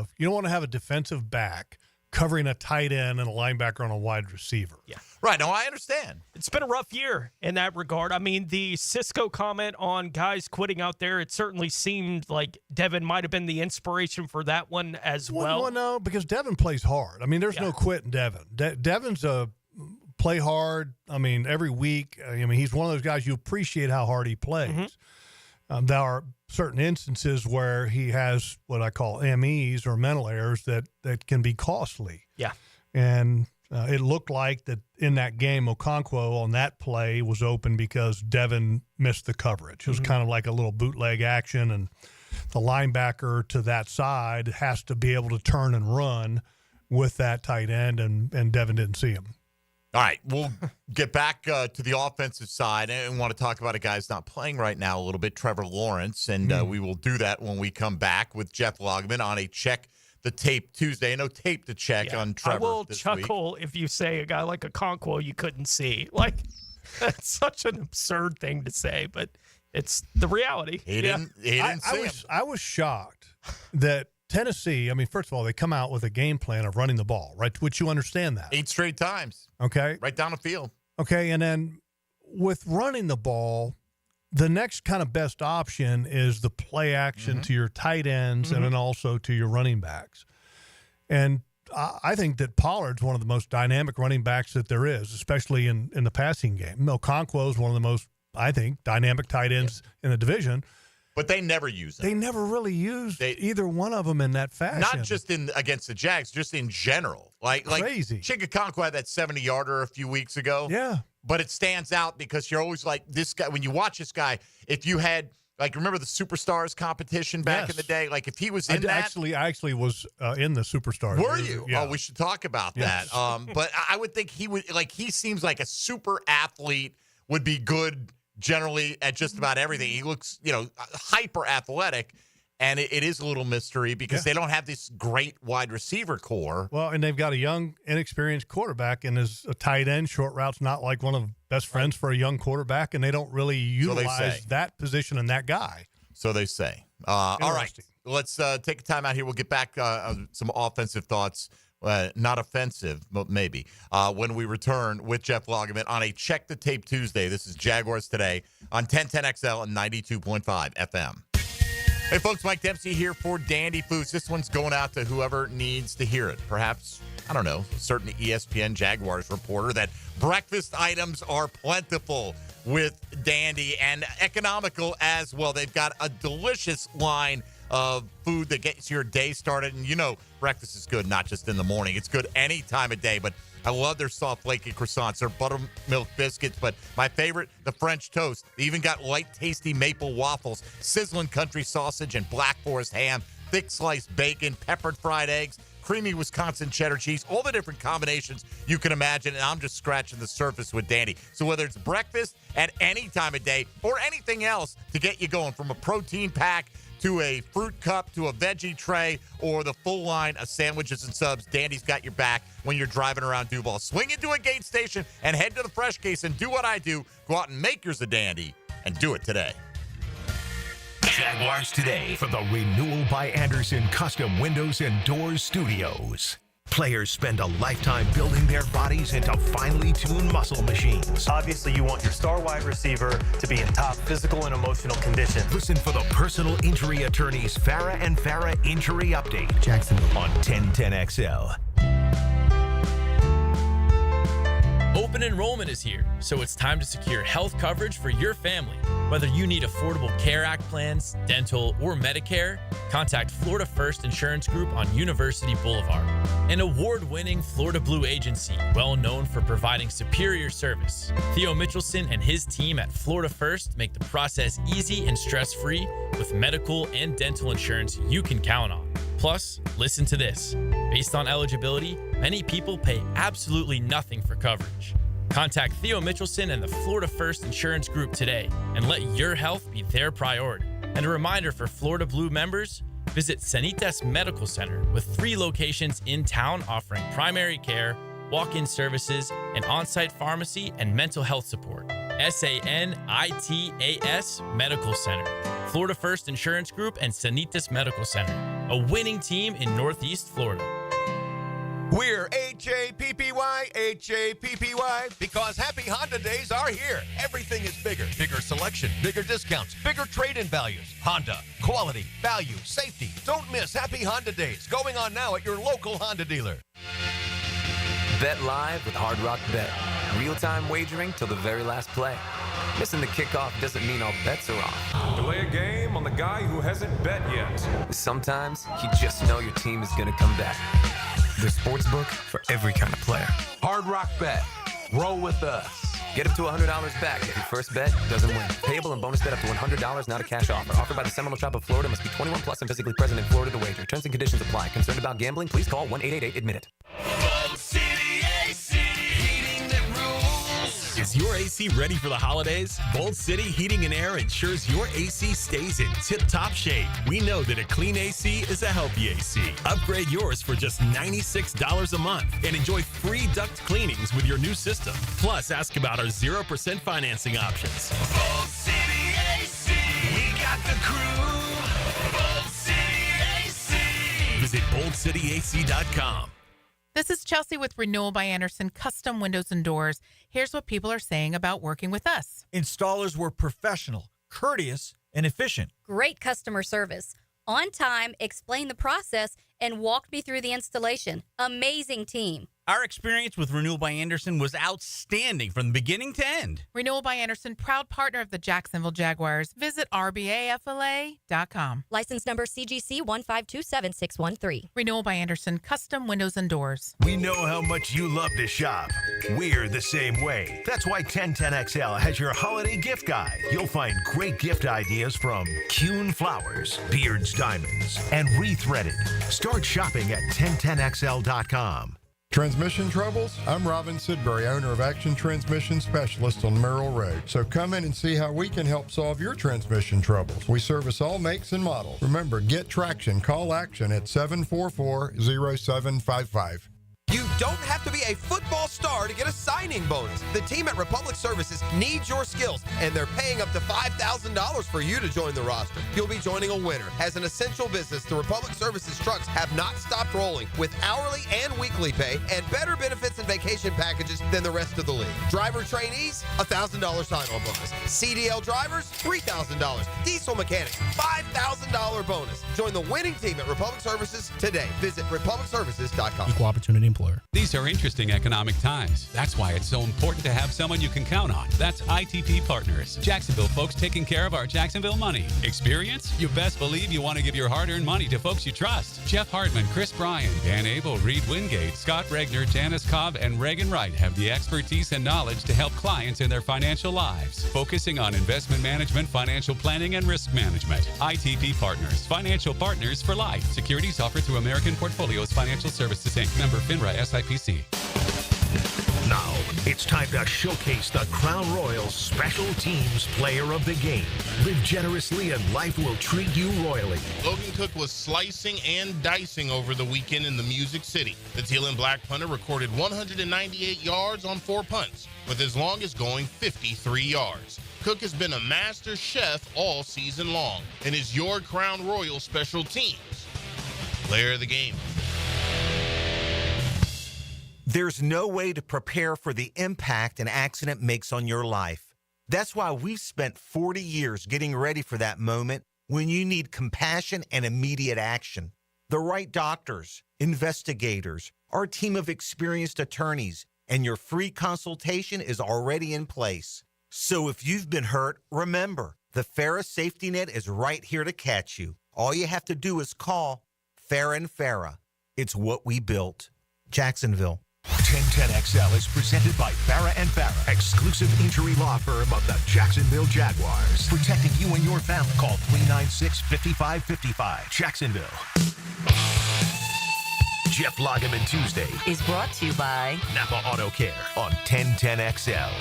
a defensive back covering a tight end and a linebacker on a wide receiver. Yeah. Right. No, I understand. It's been a rough year in that regard. I mean, the Cisco comment on guys quitting out there, it certainly seemed like Devin might have been the inspiration for that one as well. Well, no, because Devin plays hard. I mean, there's no quitting Devin. Devin's a play hard. I mean, every week. I mean, he's one of those guys you appreciate how hard he plays. Mm-hmm. There are certain instances where he has what I call MEs or mental errors that can be costly. Yeah. And it looked like that in that game, Okonkwo on that play was open because Devin missed the coverage. It was kind of like a little bootleg action, and the linebacker to that side has to be able to turn and run with that tight end, and Devin didn't see him. All right, we'll get back to the offensive side and want to talk about a guy who's not playing right now a little bit, Trevor Lawrence, and we will do that when we come back with Jeff Lageman on a Check the Tape Tuesday. No tape to check on Trevor. I will this chuckle week. if you say a guy like Okonkwo you couldn't see. Like, that's such an absurd thing to say, but it's the reality. He didn't see him. I was shocked that Tennessee, I mean, first of all, they come out with a game plan of running the ball, right? Which you understand that. 8 straight times. Okay. Right down the field. Okay, and then with running the ball, the next kind of best option is the play action to your tight ends and then also to your running backs. And I think that Pollard's one of the most dynamic running backs that there is, especially in the passing game. Okonkwo is one of the most, I think, dynamic tight ends in the division. But they never use them. They never really used either one of them in that fashion. Not just against the Jags, just in general. Crazy. Okonkwo had that 70-yarder a few weeks ago. Yeah. But it stands out because you're always like, this guy, when you watch this guy, if you had, like, remember the Superstars competition back in the day? Like, if he was in that. I actually was in the Superstars. Were you? Yeah. Oh, we should talk about that. But I would think he would, like, he seems like a super athlete, would be good generally at just about everything. He looks, hyper athletic. And it is a little mystery because they don't have this great wide receiver core. Well, and they've got a young, inexperienced quarterback, and as a tight end, short route's not like one of the best friends for a young quarterback, and they don't really utilize that position and that guy. So they say. All right, let's take a time out here. We'll get back on some offensive thoughts. Not offensive, but maybe. When we return with Jeff Lageman on a Check the Tape Tuesday. This is Jaguars Today on 1010XL and 92.5 FM. Hey, folks, Mike Dempsey here for Dandy Foods. This one's going out to whoever needs to hear it. Perhaps, I don't know, a certain ESPN Jaguars reporter that breakfast items are plentiful with Dandy and economical as well. They've got a delicious line of food that gets your day started. And breakfast is good, not just in the morning. It's good any time of day, but I love their soft flaky croissants, their buttermilk biscuits, but my favorite, the French toast. They even got light, tasty maple waffles, sizzling country sausage and Black Forest ham, thick sliced bacon, peppered fried eggs, creamy Wisconsin cheddar cheese, all the different combinations you can imagine, and I'm just scratching the surface with Dandy. So whether it's breakfast at any time of day or anything else to get you going, from a protein pack to a fruit cup, to a veggie tray, or the full line of sandwiches and subs, Dandy's got your back when you're driving around Duval. Swing into a Gate station and head to the Fresh Case and do what I do. Go out and make yours a Dandy and do it today. Jaguars Today from the Renewal by Anderson Custom Windows and Doors Studios. Players spend a lifetime building their bodies into finely tuned muscle machines. Obviously, you want your star wide receiver to be in top physical and emotional condition. Listen for the personal injury attorneys Farah and Farah Injury Update. Jacksonville on 1010XL. Open enrollment is here, so it's time to secure health coverage for your family. Whether you need Affordable Care Act plans, dental, or Medicare, contact Florida First Insurance Group on University Boulevard, an award-winning Florida Blue agency well known for providing superior service. Theo Mitchelson and his team at Florida First make the process easy and stress-free with medical and dental insurance you can count on. Plus, listen to this. Based on eligibility, many people pay absolutely nothing for coverage. Contact Theo Mitchelson and the Florida First Insurance Group today and let your health be their priority. And a reminder for Florida Blue members, visit Sanitas Medical Center with 3 locations in town offering primary care, walk-in services, an on-site pharmacy, and mental health support. SANITAS Medical Center, Florida First Insurance Group, and Sanitas Medical Center, a winning team in Northeast Florida. We're HAPPY, because Happy Honda Days are here. Everything is bigger. Bigger selection, bigger discounts, bigger trade-in values. Honda, quality, value, safety. Don't miss Happy Honda Days, going on now at your local Honda dealer. Bet live with Hard Rock Bet. Real-time wagering till the very last play. Missing the kickoff doesn't mean all bets are off. Delay a game on the guy who hasn't bet yet. Sometimes you just know your team is going to come back. The sportsbook for every kind of player. Hard Rock Bet. Roll with us. Get up to $100 back if your first bet doesn't win. Payable and bonus bet up to $100, not a cash offer. Offered by the Seminole Tribe of Florida. Must be 21 plus and physically present in Florida to wager. Terms and conditions apply. Concerned about gambling? Please call 1-888-ADMIT-IT. Is your AC ready for the holidays? Bold City Heating and Air ensures your AC stays in tip-top shape. We know that a clean AC is a healthy AC. Upgrade yours for just $96 a month and enjoy free duct cleanings with your new system. Plus, ask about our 0% financing options. Bold City AC, we got the crew. Bold City AC. BoldCityAC.com. This is Chelsea with Renewal by Anderson Custom Windows and Doors. Here's what people are saying about working with us. Installers were professional, courteous, and efficient. Great customer service. On time, explained the process, and walked me through the installation. Amazing team. Our experience with Renewal by Anderson was outstanding from the beginning to end. Renewal by Anderson, proud partner of the Jacksonville Jaguars. Visit rbafla.com. License number CGC 1527613. Renewal by Anderson, custom windows and doors. We know how much you love to shop. We're the same way. That's why 1010XL has your holiday gift guide. You'll find great gift ideas from Kuhn Flowers, Beards Diamonds, and Rethreaded. Start shopping at 1010XL.com. Transmission troubles? I'm Robin Sidbury, owner of Action Transmission Specialist on Merrill Road. So come in and see how we can help solve your transmission troubles. We service all makes and models. Remember, get traction. Call Action at 744-0755. You don't have to be a football star to get a signing bonus. The team at Republic Services needs your skills, and they're paying up to $5,000 for you to join the roster. You'll be joining a winner. As an essential business, the Republic Services trucks have not stopped rolling with hourly and weekly pay and better benefits and vacation packages than the rest of the league. Driver trainees, $1,000 sign-on bonus. CDL drivers, $3,000. Diesel mechanics, $5,000 bonus. Join the winning team at Republic Services today. Visit republicservices.com. Equal opportunity employer. These are interesting economic times. That's why it's so important to have someone you can count on. That's ITP Partners. Jacksonville folks taking care of our Jacksonville money. Experience? You best believe you want to give your hard-earned money to folks you trust. Jeff Hartman, Chris Bryan, Dan Abel, Reed Wingate, Scott Regner, Janice Cobb, and Reagan Wright have the expertise and knowledge to help clients in their financial lives, focusing on investment management, financial planning, and risk management. ITP Partners. Financial partners for life. Securities offered through American Portfolios Financial Services, Inc. Member FINRA SIPC. Now, it's time to showcase the Crown Royals Special Teams Player of the Game. Live generously and life will treat you royally. Logan Cook was slicing and dicing over the weekend in the Music City. The teal and black punter recorded 198 yards on 4 punts, with his longest going 53 yards. Cook has been a master chef all season long and is your Crown Royal Special Teams Player of the Game. There's no way to prepare for the impact an accident makes on your life. That's why we've spent 40 years getting ready for that moment when you need compassion and immediate action. The right doctors, investigators, our team of experienced attorneys, and your free consultation is already in place. So if you've been hurt, remember, the Farah safety net is right here to catch you. All you have to do is call Farah and Farah. It's what we built. Jacksonville. 1010XL is presented by Farah and Farah, exclusive injury law firm of the Jacksonville Jaguars. Protecting you and your family. Call 396-5555. Jacksonville. Jeff Lageman Tuesday is brought to you by Napa Auto Care on 1010XL.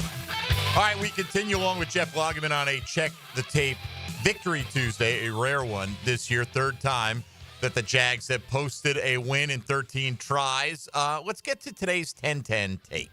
All right, we continue along with Jeff Lageman on a Check the Tape Victory Tuesday, a rare one this year, third time that the Jags have posted a win in 13 tries. Let's get to today's 10-10 take.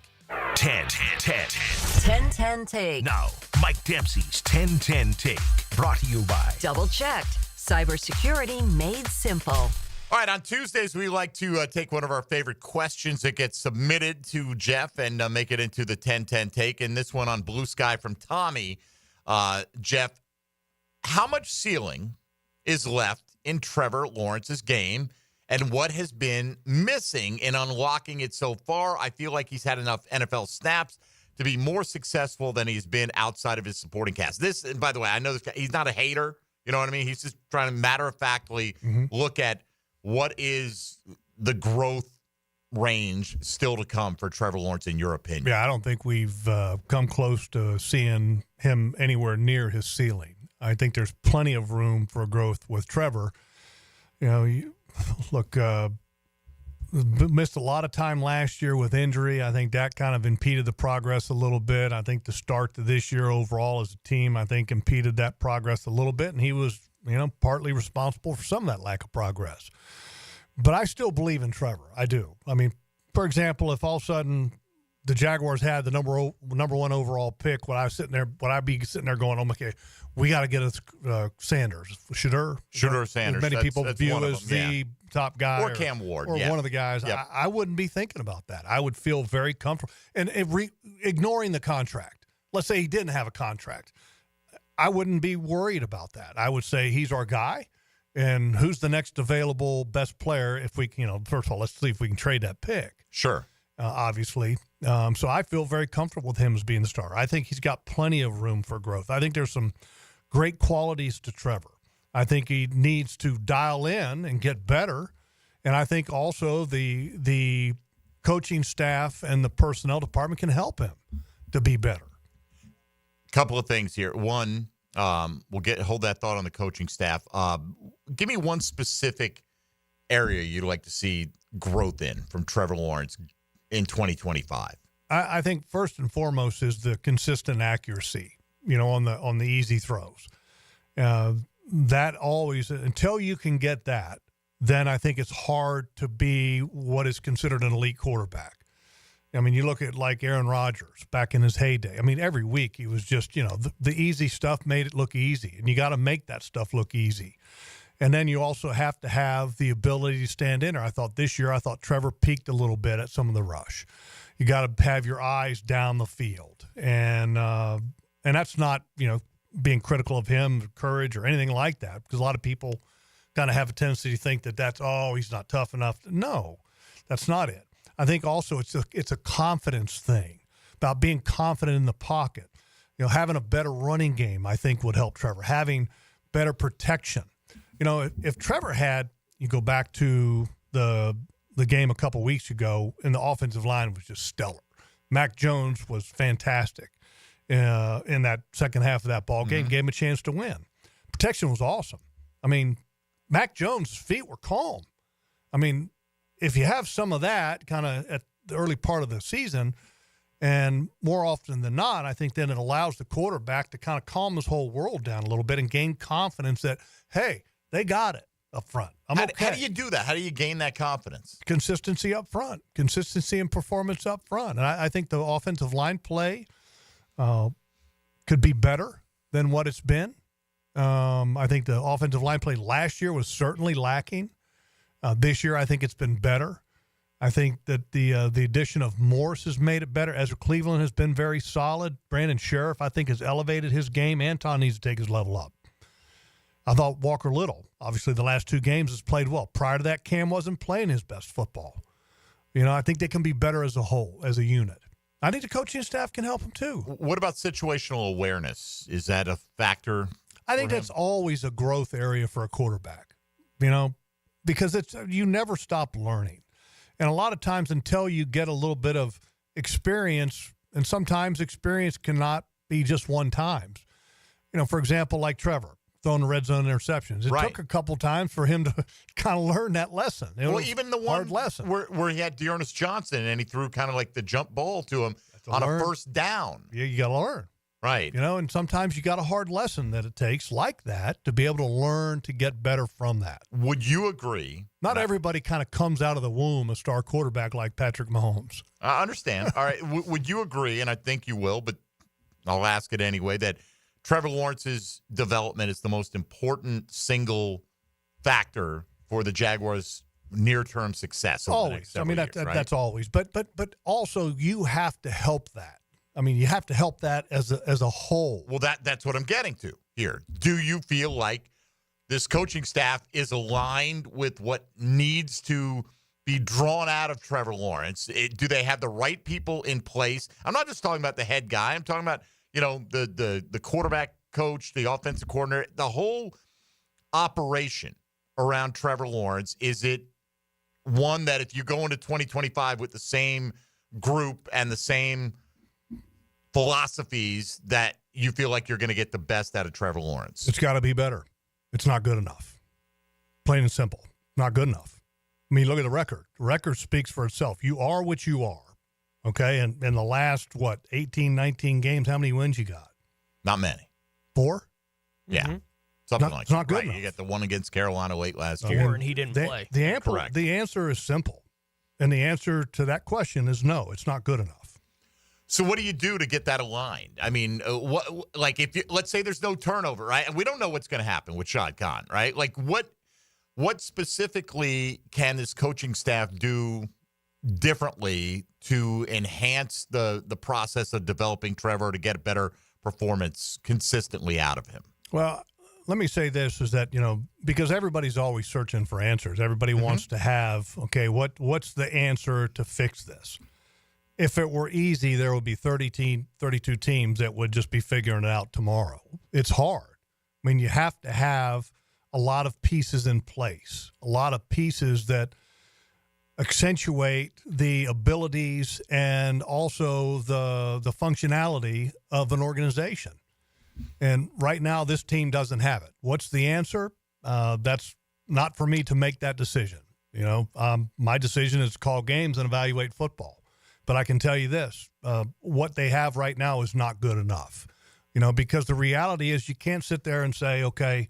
10-10 take. Now, Mike Dempsey's 10-10 take, brought to you by Double Checked. Cybersecurity made simple. All right, on Tuesdays, we like to take one of our favorite questions that gets submitted to Jeff and make it into the 10-10 take. And this one on Blue Sky from Tommy. Jeff, how much ceiling is left in Trevor Lawrence's game, and what has been missing in unlocking it so far? I feel like he's had enough NFL snaps to be more successful than he's been outside of his supporting cast. This, and by the way, I know this guy, he's not a hater. You know what I mean? He's just trying to matter-of-factly look at what is the growth range still to come for Trevor Lawrence, in your opinion. Yeah, I don't think we've come close to seeing him anywhere near his ceiling. I think there's plenty of room for growth with Trevor. You know, missed a lot of time last year with injury. I think that kind of impeded the progress a little bit. I think the start to this year overall as a team, I think, impeded that progress a little bit, and he was, partly responsible for some of that lack of progress. But I still believe in Trevor. I do. I mean, for example, if all of a sudden the Jaguars had the number one overall pick, would I be sitting there going, "Oh, okay, we got to get us Sanders, Shedeur, Sanders." Many people view as the top guy. Or Cam Ward. Or yeah. one of the guys. Yep. I wouldn't be thinking about that. I would feel very comfortable. And ignoring the contract. Let's say he didn't have a contract. I wouldn't be worried about that. I would say he's our guy. And who's the next available best player if we can, first of all, let's see if we can trade that pick. Sure. Obviously. So I feel very comfortable with him as being the starter. I think he's got plenty of room for growth. I think there's some great qualities to Trevor. I think he needs to dial in and get better. And I think also the coaching staff and the personnel department can help him to be better. Couple of things here. One, hold that thought on the coaching staff. Give me one specific area you'd like to see growth in from Trevor Lawrence in 2025. I think first and foremost is the consistent accuracy, on the easy throws. That always, until you can get that, then I think it's hard to be what is considered an elite quarterback. I mean, you look at like Aaron Rodgers back in his heyday. I mean, every week he was just, the easy stuff made it look easy, and you got to make that stuff look easy. And then you also have to have the ability to stand in there. I thought Trevor peaked a little bit at some of the rush. You got to have your eyes down the field, and that's not being critical of him, courage, or anything like that, because a lot of people kind of have a tendency to think that he's not tough enough. No, that's not it. I think also it's a confidence thing about being confident in the pocket. Having a better running game, I think, would help Trevor. Having better protection. If Trevor you go back to the game a couple weeks ago, and the offensive line was just stellar. Mac Jones was fantastic in that second half of that ball game, gave him a chance to win. Protection was awesome. I mean, Mac Jones' feet were calm. I mean, if you have some of that kind of at the early part of the season, and more often than not, I think then it allows the quarterback to kind of calm this whole world down a little bit and gain confidence that, hey, they got it up front. How do you do that? How do you gain that confidence? Consistency up front. Consistency and performance up front. And I think the offensive line play could be better than what it's been. I think the offensive line play last year was certainly lacking. This year, I think it's been better. I think that the addition of Morse has made it better. Ezra Cleveland has been very solid. Brandon Sheriff, I think, has elevated his game. Anton needs to take his level up. I thought Walker Little, obviously the last two games, has played well. Prior to that, Cam wasn't playing his best football. I think they can be better as a whole, as a unit. I think the coaching staff can help them too. What about situational awareness? Is that a factor? I think that's always a growth area for a quarterback, because you never stop learning. And a lot of times until you get a little bit of experience, and sometimes experience cannot be just one times. For example, like Trevor, throwing the red zone interceptions. It took a couple times for him to kind of learn that lesson. Even the one where he had Dearness Johnson and he threw kind of like the jump ball to him on a first down. Yeah, you got to learn. Right. And sometimes you got a hard lesson that it takes like that to be able to learn to get better from that. Would you agree? Not everybody kind of comes out of the womb a star quarterback like Patrick Mahomes. I understand. All right. Would you agree, and I think you will, but I'll ask it anyway, that Trevor Lawrence's development is the most important single factor for the Jaguars' near-term success over the next several years, right? That's always. But also you have to help that. I mean, you have to help that as a whole. Well, that's what I'm getting to here. Do you feel like this coaching staff is aligned with what needs to be drawn out of Trevor Lawrence? Do they have the right people in place? I'm not just talking about the head guy. I'm talking about, the quarterback coach, the offensive coordinator, the whole operation around Trevor Lawrence. Is it one that if you go into 2025 with the same group and the same philosophies that you feel like you're going to get the best out of Trevor Lawrence? It's got to be better. It's not good enough. Plain and simple. Not good enough. I mean, look at the record. The record speaks for itself. You are what you are. Okay? And in the last, 18, 19 games, how many wins you got? Not many. 4? Yeah. Mm-hmm. Something like it's not that. good enough. You got the one against Carolina late last 4, year. and he didn't play. Correct. The answer is simple. And the answer to that question is no, it's not good enough. So what do you do to get that aligned? I mean, let's say there's no turnover, right? And we don't know what's going to happen with Shad Khan, right? Like what what specifically can this coaching staff do differently to enhance the process of developing Trevor to get a better performance consistently out of him? Well, let me say this is that, because everybody's always searching for answers. Everybody wants to have, okay, what's the answer to fix this? If it were easy, there would be 32 teams that would just be figuring it out tomorrow. It's hard. I mean, you have to have a lot of pieces in place, a lot of pieces that accentuate the abilities and also the functionality of an organization. And right now, this team doesn't have it. What's the answer? That's not for me to make that decision. My decision is to call games and evaluate football. But I can tell you this, what they have right now is not good enough. Because the reality is you can't sit there and say, okay,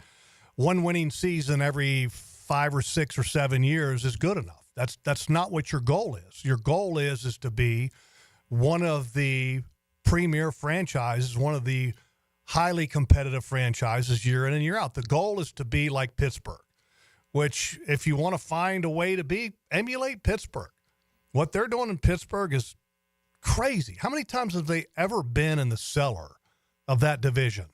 one winning season every 5 or 6 or 7 years is good enough. That's not what your goal is. Your goal is to be one of the premier franchises, one of the highly competitive franchises year in and year out. The goal is to be like Pittsburgh, which if you want to find a way to emulate Pittsburgh. What they're doing in Pittsburgh is crazy. How many times have they ever been in the cellar of that division?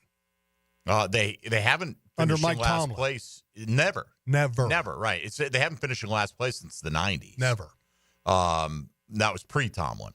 They haven't under finished Mike in last Tomlin. place. Never. Right. They haven't finished in last place since the 90s. Never. That was pre-Tomlin.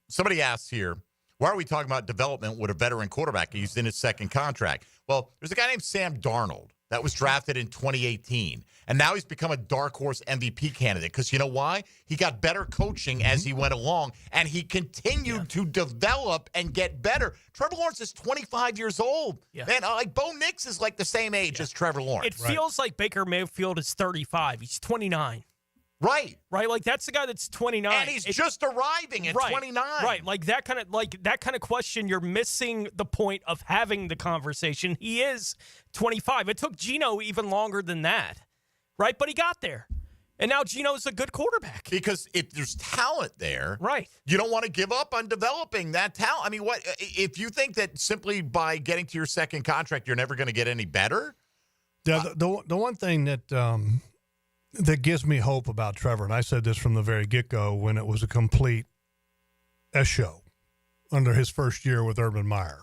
Somebody asks here, why are we talking about development with a veteran quarterback? He's in his second contract. Well, there's a guy named Sam Darnold that was drafted in 2018, and now he's become a dark horse MVP candidate because you know why? He got better coaching as he went along, and he continued to develop and get better. Trevor Lawrence is 25 years old. Yeah. Man, Bo Nix is like the same age as Trevor Lawrence. It feels like Baker Mayfield is 35. He's 29. Right. Like that's the guy that's 29. And he's just arriving at 29. Right. Like that kind of question, you're missing the point of having the conversation. He is 25. It took Geno even longer than that. Right? But he got there. And now Geno's a good quarterback. Because if there's talent there, right, you don't want to give up on developing that talent. I mean, what if you think that simply by getting to your second contract, you're never going to get any better? Yeah, the one thing that gives me hope about Trevor, and I said this from the very get-go when it was a complete show under his first year with Urban Meyer.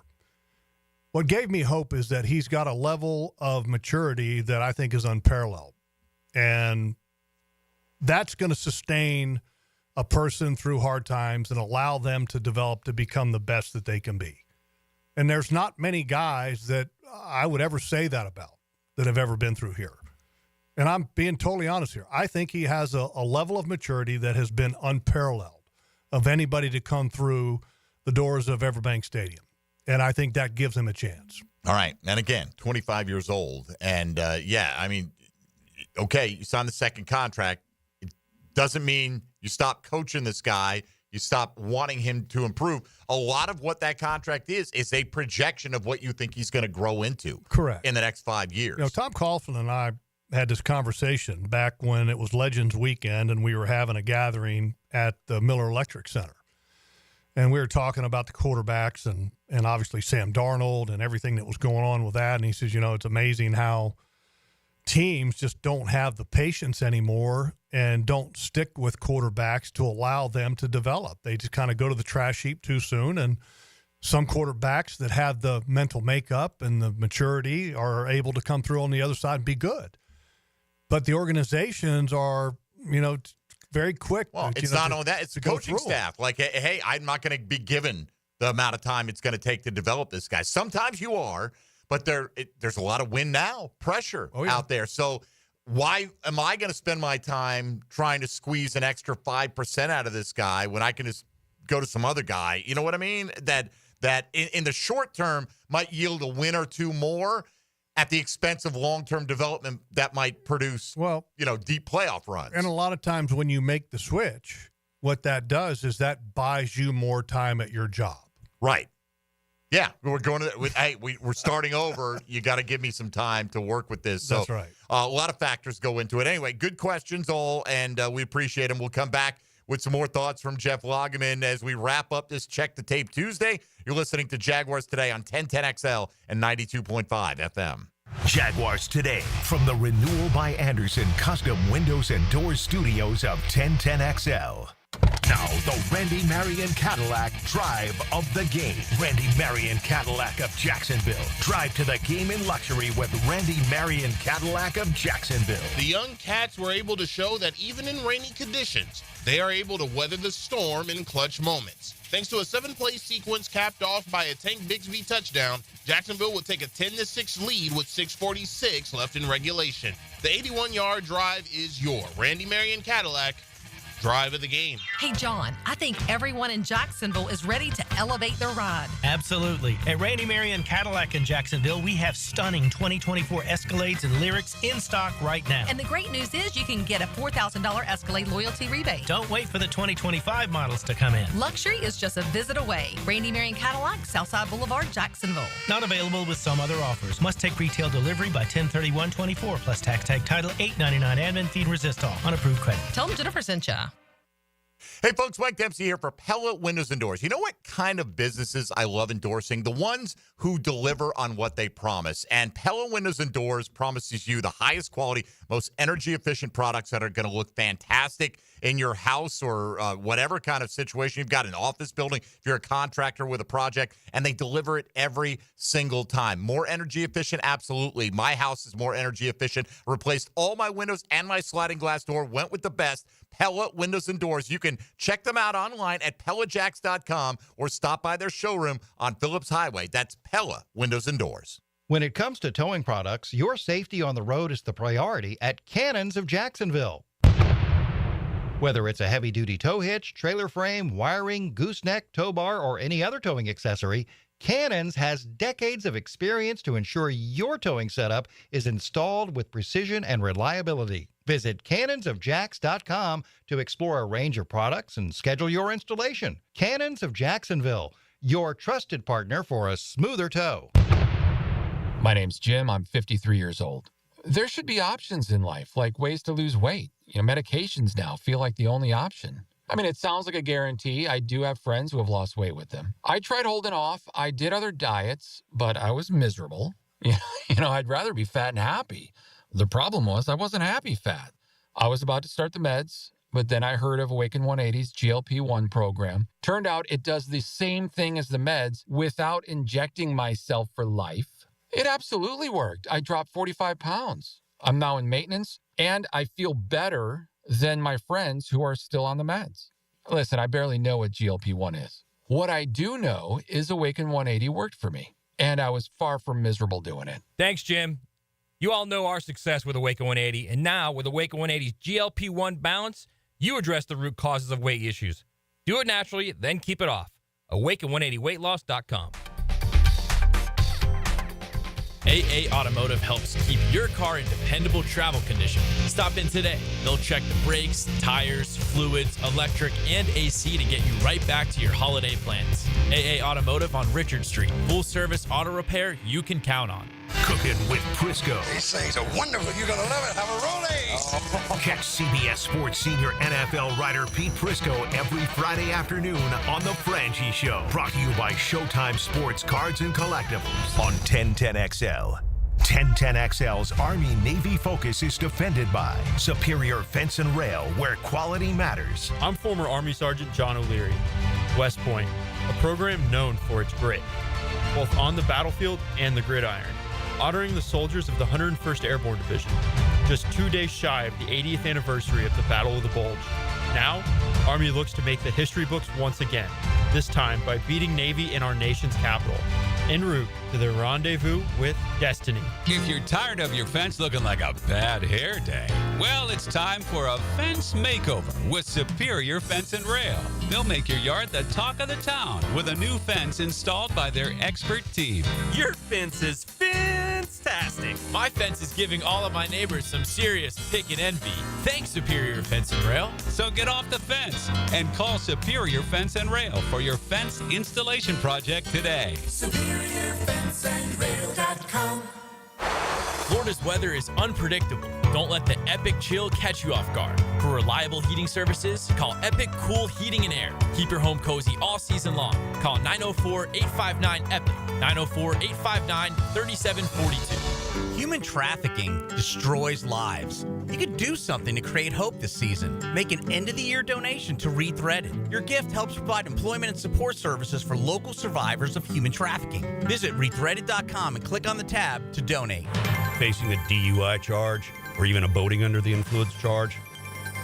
What gave me hope is that he's got a level of maturity that I think is unparalleled. And that's going to sustain a person through hard times and allow them to develop to become the best that they can be. And there's not many guys that I would ever say that about that have ever been through here. And I'm being totally honest here. I think he has a level of maturity that has been unparalleled of anybody to come through the doors of Everbank Stadium. And I think that gives him a chance. All right. And again, 25 years old. And, okay, you signed the second contract. It doesn't mean you stop coaching this guy. You stop wanting him to improve. A lot of what that contract is a projection of what you think he's going to grow into. Correct. In the next 5 years. Tom Coughlin and I had this conversation back when it was Legends Weekend and we were having a gathering at the Miller Electric Center. And we were talking about the quarterbacks and obviously Sam Darnold and everything that was going on with that. And he says, it's amazing how teams just don't have the patience anymore and don't stick with quarterbacks to allow them to develop. They just kind of go to the trash heap too soon. And some quarterbacks that have the mental makeup and the maturity are able to come through on the other side and be good. But the organizations are, very quick. Well, it's not only that. It's the coaching staff. Like, hey, I'm not going to be given the amount of time it's going to take to develop this guy. Sometimes you are, but there's a lot of win now pressure out there. So why am I going to spend my time trying to squeeze an extra 5% out of this guy when I can just go to some other guy? You know what I mean? That in the short term might yield a win or two more at the expense of long-term development that might produce, deep playoff runs. And a lot of times when you make the switch, what that does is that buys you more time at your job. Right. Yeah, we're going to we're starting over. You got to give me some time to work with this. So, that's right. A lot of factors go into it. Anyway, good questions all, and we appreciate them. We'll come back with some more thoughts from Jeff Lageman as we wrap up this Check the Tape Tuesday. You're listening to Jaguars Today on 1010XL and 92.5 FM. Jaguars Today from the Renewal by Anderson Custom Windows and Doors Studios of 1010XL. Now, the Randy Marion Cadillac Drive of the Game. Randy Marion Cadillac of Jacksonville. Drive to the game in luxury with Randy Marion Cadillac of Jacksonville. The young Cats were able to show that even in rainy conditions, they are able to weather the storm in clutch moments. Thanks to a 7-play sequence capped off by a Tank Bixby touchdown, Jacksonville would take a 10-6 lead with 6:46 left in regulation. The 81-yard drive is your Randy Marion Cadillac Drive of the Game. Hey, John, I think everyone in Jacksonville is ready to elevate their ride. Absolutely. At Randy Marion Cadillac in Jacksonville, we have stunning 2024 Escalades and Lyrics in stock right now. And the great news is you can get a $4,000 Escalade loyalty rebate. Don't wait for the 2025 models to come in. Luxury is just a visit away. Randy Marion Cadillac, Southside Boulevard, Jacksonville. Not available with some other offers. Must take retail delivery by 10/31/24 plus tax tag title $8.99 admin fee and resistol on approved credit. Tell them Jennifer sent ya. Hey, folks, Mike Dempsey here for Pella Windows and Doors. You know what kind of businesses I love endorsing? The ones who deliver on what they promise. And Pella Windows and Doors promises you the highest quality, most energy-efficient products that are going to look fantastic in your house or whatever kind of situation. You've got an office building, if you're a contractor with a project, and they deliver it every single time. More energy efficient? Absolutely. My house is more energy efficient. Replaced all my windows and my sliding glass door. Went with the best. Pella Windows and Doors. You can check them out online at PellaJacks.com or stop by their showroom on Phillips Highway. That's Pella Windows and Doors. When it comes to towing products, your safety on the road is the priority at Cannons of Jacksonville. Whether it's a heavy-duty tow hitch, trailer frame, wiring, gooseneck, tow bar, or any other towing accessory, Cannons has decades of experience to ensure your towing setup is installed with precision and reliability. Visit cannonsofjacks.com to explore a range of products and schedule your installation. Cannons of Jacksonville, your trusted partner for a smoother tow. My name's Jim. I'm 53 years old. There should be options in life, like ways to lose weight. Medications now feel like the only option. I mean, it sounds like a guarantee. I do have friends who have lost weight with them. I tried holding off. I did other diets, but I was miserable. I'd rather be fat and happy. The problem was I wasn't happy fat. I was about to start the meds, but then I heard of Awaken 180's GLP-1 program. Turned out it does the same thing as the meds without injecting myself for life. It absolutely worked. I dropped 45 pounds. I'm now in maintenance, and I feel better than my friends who are still on the meds. Listen, I barely know what GLP-1 is. What I do know is Awaken 180 worked for me, and I was far from miserable doing it. Thanks, Jim. You all know our success with Awaken 180, and now with Awaken 180's GLP-1 Balance, you address the root causes of weight issues. Do it naturally, then keep it off. Awaken180weightloss.com. AA Automotive helps keep your car in dependable travel condition. Stop in today. They'll check the brakes, tires, fluids, electric, and AC to get you right back to your holiday plans. AA Automotive on Richard Street. Full service auto repair you can count on. Cooking with Prisco. These things are wonderful. You're going to love it. Have a rollie. Catch CBS Sports senior NFL writer Pete Prisco every Friday afternoon on The Franchi Show. Brought to you by Showtime Sports Cards and Collectibles on 1010XL. 1010XL's Army-Navy focus is defended by Superior Fence and Rail, where quality matters. I'm former Army Sergeant John O'Leary. West Point, a program known for its grit, both on the battlefield and the gridiron. Honoring the soldiers of the 101st Airborne Division, just 2 days shy of the 80th anniversary of the Battle of the Bulge. Now, Army looks to make the history books once again, this time by beating Navy in our nation's capital, en route to their rendezvous with destiny. If you're tired of your fence looking like a bad hair day, well, it's time for a fence makeover with Superior Fence and Rail. They'll make your yard the talk of the town with a new fence installed by their expert team. Your fence is fantastic. My fence is giving all of my neighbors some serious pick and envy. Thanks, Superior Fence and Rail. So get off the fence and call Superior Fence and Rail for your fence installation project today. SuperiorFenceandRail.com. Florida's weather is unpredictable. Don't let the Epic chill catch you off guard. For reliable heating services, call Epic Cool Heating and Air. Keep your home cozy all season long. Call 904-859-EPIC, 904-859-3742. Human trafficking destroys lives. You could do something to create hope this season. Make an end-of-the-year donation to Rethreaded. Your gift helps provide employment and support services for local survivors of human trafficking. Visit rethreaded.com and click on the tab to donate. Facing a DUI charge or even a boating under the influence charge?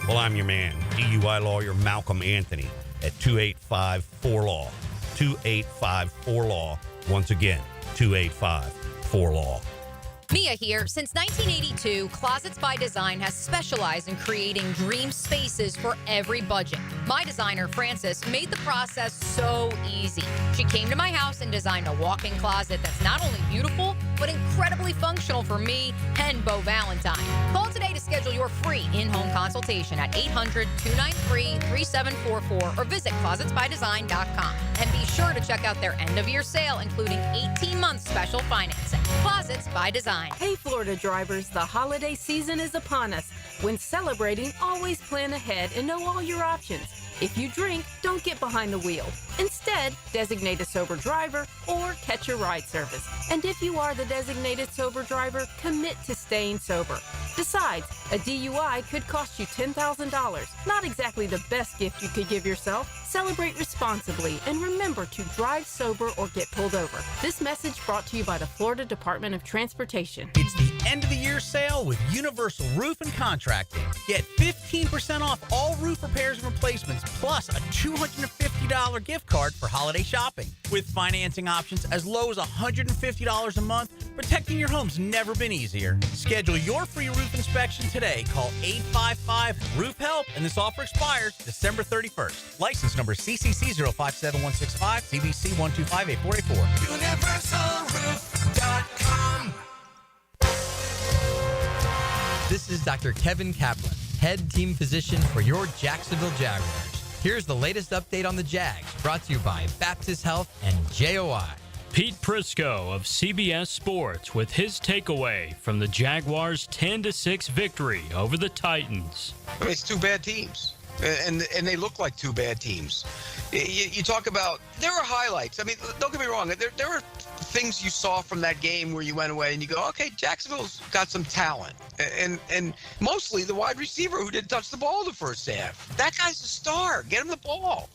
Well, I'm your man, DUI lawyer Malcolm Anthony at 285-4LAW. 285-4LAW. Once again, 285-4LAW. Mia here. Since 1982, Closets by Design has specialized in creating dream spaces for every budget. My designer, Frances, made the process so easy. She came to my house and designed a walk-in closet that's not only beautiful, but incredibly functional for me and Beau Valentine. Call today to schedule your free in-home consultation at 800-293-3744 or visit closetsbydesign.com. And be sure to check out their end-of-year sale, including 18-month special financing. Closets by Design. Hey, Florida drivers, the holiday season is upon us. When celebrating, always plan ahead and know all your options. If you drink, don't get behind the wheel. Instead, designate a sober driver or catch a ride service. And if you are the designated sober driver, commit to staying sober. Besides, a DUI could cost you $10,000. Not exactly the best gift you could give yourself. Celebrate responsibly and remember to drive sober or get pulled over. This message brought to you by the Florida Department of Transportation. It's the end of the year sale with Universal Roof and Contracting. Get 15% off all roof repairs and replacements, plus a $250 gift card for holiday shopping. With financing options as low as $150 a month, protecting your home's never been easier. Schedule your free roof inspection today. Call 855-ROOF-HELP, and this offer expires December 31st. License number CCC 057165, CBC 1258484. UniversalRoof.com. This is Dr. Kevin Kaplan, head team physician for your Jacksonville Jaguars. Here's the latest update on the Jags, brought to you by Baptist Health and JOI. Pete Prisco of CBS Sports with his takeaway from the Jaguars' 10-6 victory over the Titans. I mean, it's two bad teams, and they look like two bad teams. You talk about, there are highlights. I mean, don't get me wrong. There were things you saw from that game where you went away and you go, okay, Jacksonville's got some talent. And mostly the wide receiver who didn't touch the ball the first half. That guy's a star. Get him the ball.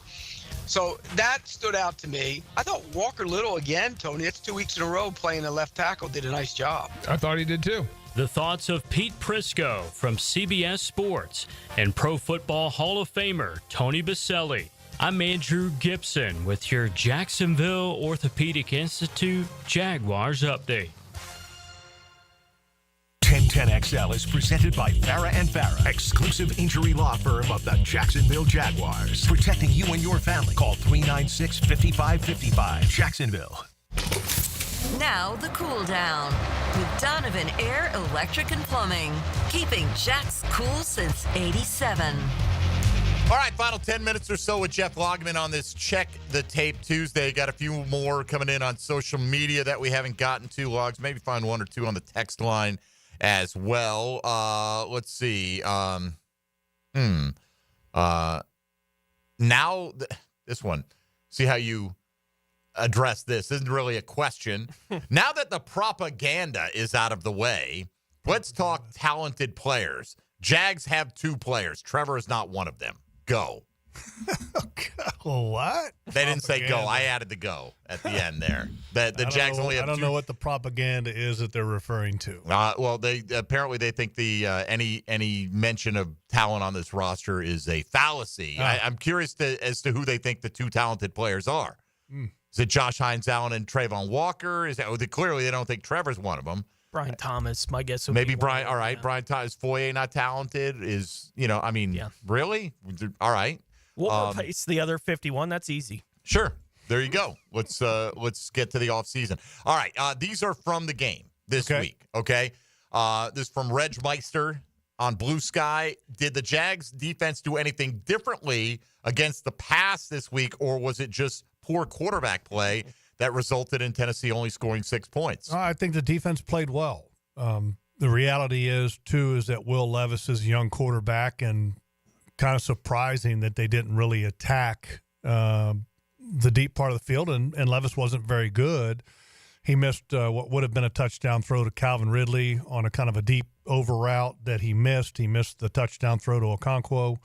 So that stood out to me. I thought Walker Little again, Tony, it's 2 weeks in a row playing the left tackle, did a nice job. I thought he did too. The thoughts of Pete Prisco from CBS Sports and Pro Football Hall of Famer Tony Baselli. I'm Andrew Gibson with your Jacksonville Orthopedic Institute Jaguars Update. 1010XL is presented by Farah and Farah, exclusive injury law firm of the Jacksonville Jaguars. Protecting you and your family. Call 396-5555. Jacksonville. Now the cool down with Donovan Air Electric and Plumbing. Keeping Jacks cool since 87. All right, final 10 minutes or so with Jeff Lageman on this Check the Tape Tuesday. Got a few more coming in on social media that we haven't gotten to, Logs. Maybe find one or two on the text line as well. Let's see. Now, this one. See how you address this. This isn't really a question. Now that the propaganda is out of the way, let's talk talented players. Jags have two players. Trevor is not one of them. Go. What? They didn't say go. I added the go at the end there. The Jags only have two. I don't know what the propaganda is that they're referring to. Well, they apparently they think the any mention of talent on this roster is a fallacy. I'm curious as to who they think the two talented players are. Is it Josh Hines Allen and Trayvon Walker? Clearly they don't think Trevor's one of them. Brian Thomas, my guess would maybe be Brian. All right, Brian Thomas. Foye not talented? Really? All right. We'll replace the other 51. That's easy. Sure. There you go. Let's get to the offseason. All right. These are from the game this week. Okay. This is from Reg Meister on Blue Sky. Did the Jags defense do anything differently against the pass this week, or was it just poor quarterback play that resulted in Tennessee only scoring 6 points? I think the defense played well. The reality is that Will Levis is a young quarterback, and kind of surprising that they didn't really attack the deep part of the field, and Levis wasn't very good. He missed what would have been a touchdown throw to Calvin Ridley on a kind of a deep over route that he missed. He missed the touchdown throw to Okonkwo.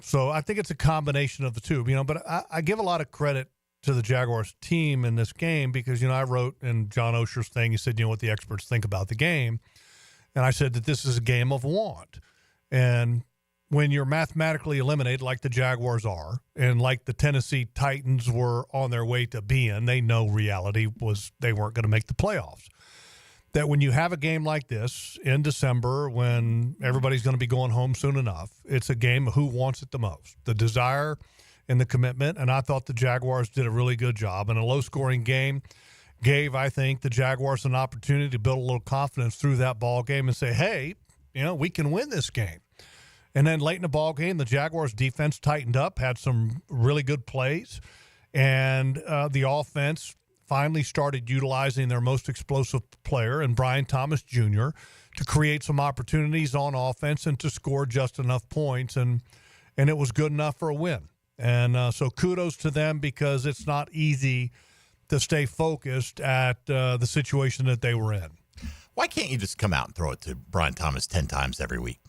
So I think it's a combination of the two, but I give a lot of credit to the Jaguars team in this game because, I wrote in John Osher's thing, he said, what the experts think about the game. And I said that this is a game of want. And when you're mathematically eliminated like the Jaguars are and like the Tennessee Titans were on their way to being, they know reality was they weren't going to make the playoffs. That when you have a game like this in December when everybody's going to be going home soon enough, it's a game of who wants it the most. The desire and the commitment, and I thought the Jaguars did a really good job. And a low-scoring game gave, I think, the Jaguars an opportunity to build a little confidence through that ball game and say, hey, we can win this game. And then late in the ball game, the Jaguars defense tightened up, had some really good plays, and the offense finally started utilizing their most explosive player in Brian Thomas Jr. to create some opportunities on offense and to score just enough points, and it was good enough for a win. And so kudos to them because it's not easy to stay focused at the situation that they were in. Why can't you just come out and throw it to Brian Thomas 10 times every week?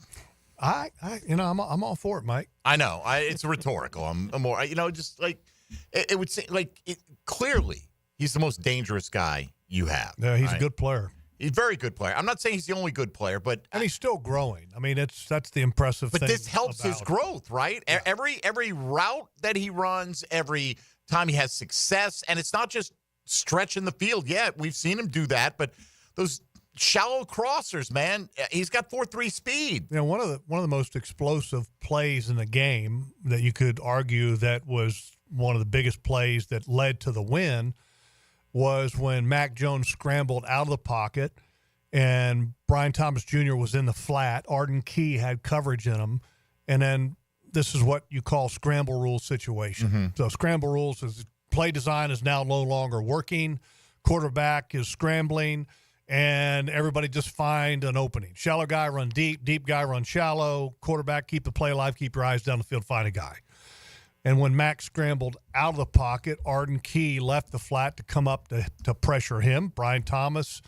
I'm all for it, Mike. I know. It's rhetorical. I'm more, just like it would say, like clearly he's the most dangerous guy you have. Yeah, he's a good player. He's a very good player. I'm not saying he's the only good player, but and he's still growing. I mean, that's the impressive thing. But this helps his growth, right? Yeah. Every route that he runs, every time he has success, and it's not just stretching the field. Yeah, we've seen him do that, but those shallow crossers, man, he's got 4.3 speed. One of the most explosive plays in the game that you could argue that was one of the biggest plays that led to the win was when Mac Jones scrambled out of the pocket and Brian Thomas Jr. was in the flat. Arden Key had coverage in him. And then this is what you call scramble rules situation. Mm-hmm. So scramble rules is play design is now no longer working. Quarterback is scrambling, and everybody just find an opening. Shallow guy run deep, deep guy run shallow. Quarterback, keep the play alive, keep your eyes down the field, find a guy. And when Max scrambled out of the pocket, Arden Key left the flat to come up to pressure him. Brian Thomas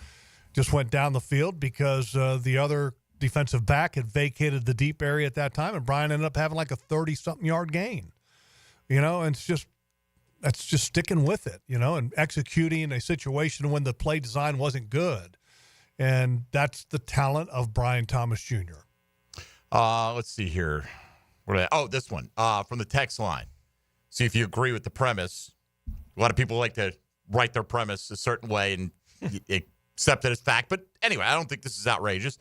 just went down the field because the other defensive back had vacated the deep area at that time, and Brian ended up having like a 30-something yard gain. And that's just sticking with it, and executing a situation when the play design wasn't good. And that's the talent of Brian Thomas Jr. Let's see here. This one from the text line. See if you agree with the premise. A lot of people like to write their premise a certain way and accept it as fact. But anyway, I don't think this is outrageous.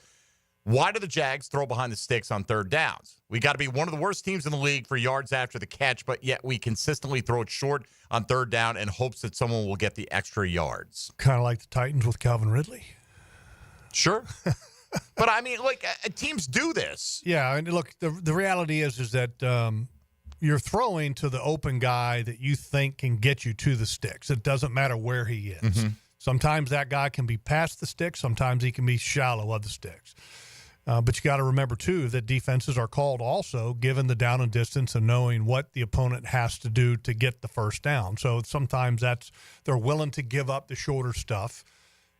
Why do the Jags throw behind the sticks on third downs? We got to be one of the worst teams in the league for yards after the catch, but yet we consistently throw it short on third down in hopes that someone will get the extra yards. Kind of like the Titans with Calvin Ridley. Sure. But, I mean, teams do this. Yeah, and look, the reality is that you're throwing to the open guy that you think can get you to the sticks. It doesn't matter where he is. Mm-hmm. Sometimes that guy can be past the sticks. Sometimes he can be shallow of the sticks. But you got to remember, too, that defenses are called also given the down and distance and knowing what the opponent has to do to get the first down. So sometimes they're willing to give up the shorter stuff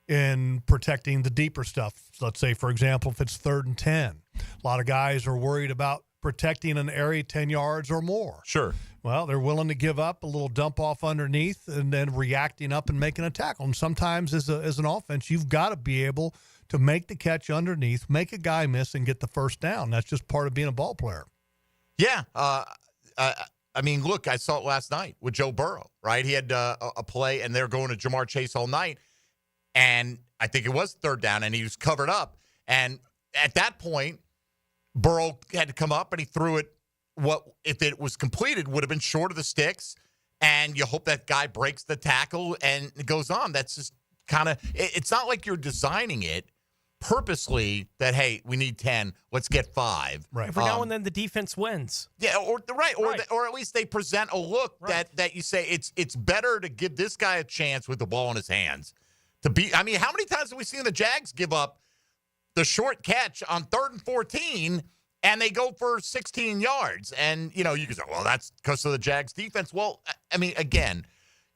in protecting the deeper stuff. Let's say, for example, if it's 3rd and 10, a lot of guys are worried about protecting an area 10 yards or more. Sure. Well, they're willing to give up a little dump off underneath and then reacting up and making a tackle. And sometimes as an offense, you've got to be able to make the catch underneath, make a guy miss, and get the first down. That's just part of being a ball player. Yeah. I mean, look, I saw it last night with Joe Burrow, right? He had a play, and they're going to Jamar Chase all night. And I think it was 3rd down, and he was covered up. And at that point, Burrow had to come up, and he threw it. What if it was completed would have been short of the sticks, and you hope that guy breaks the tackle and it goes on. That's just kind of – it's not like you're designing it purposely that, hey, we need 10, let's get 5. Right. Every now and then the defense wins. Yeah, or at least they present a look that you say it's better to give this guy a chance with the ball in his hands. I mean, how many times have we seen the Jags give up the short catch on 3rd and 14 and they go for 16 yards? And, you can say, well, that's because of the Jags defense. Well, I mean, again,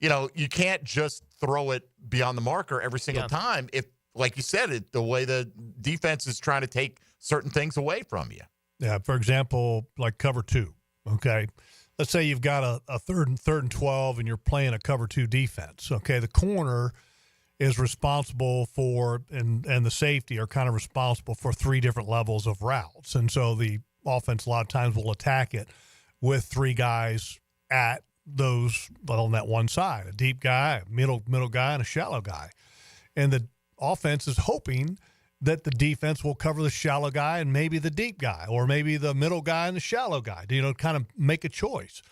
you can't just throw it beyond the marker every single time. If, like you said, the way the defense is trying to take certain things away from you. Yeah, for example, like cover 2, okay? Let's say you've got a third and 12 and you're playing a cover 2 defense, okay? The corner is responsible for, and the safety are kind of responsible for 3 different levels of routes. And so the offense a lot of times will attack it with 3 guys at those, on that one side, a deep guy, a middle guy, and a shallow guy. And the offense is hoping that the defense will cover the shallow guy and maybe the deep guy, or maybe the middle guy and the shallow guy, kind of make a choice.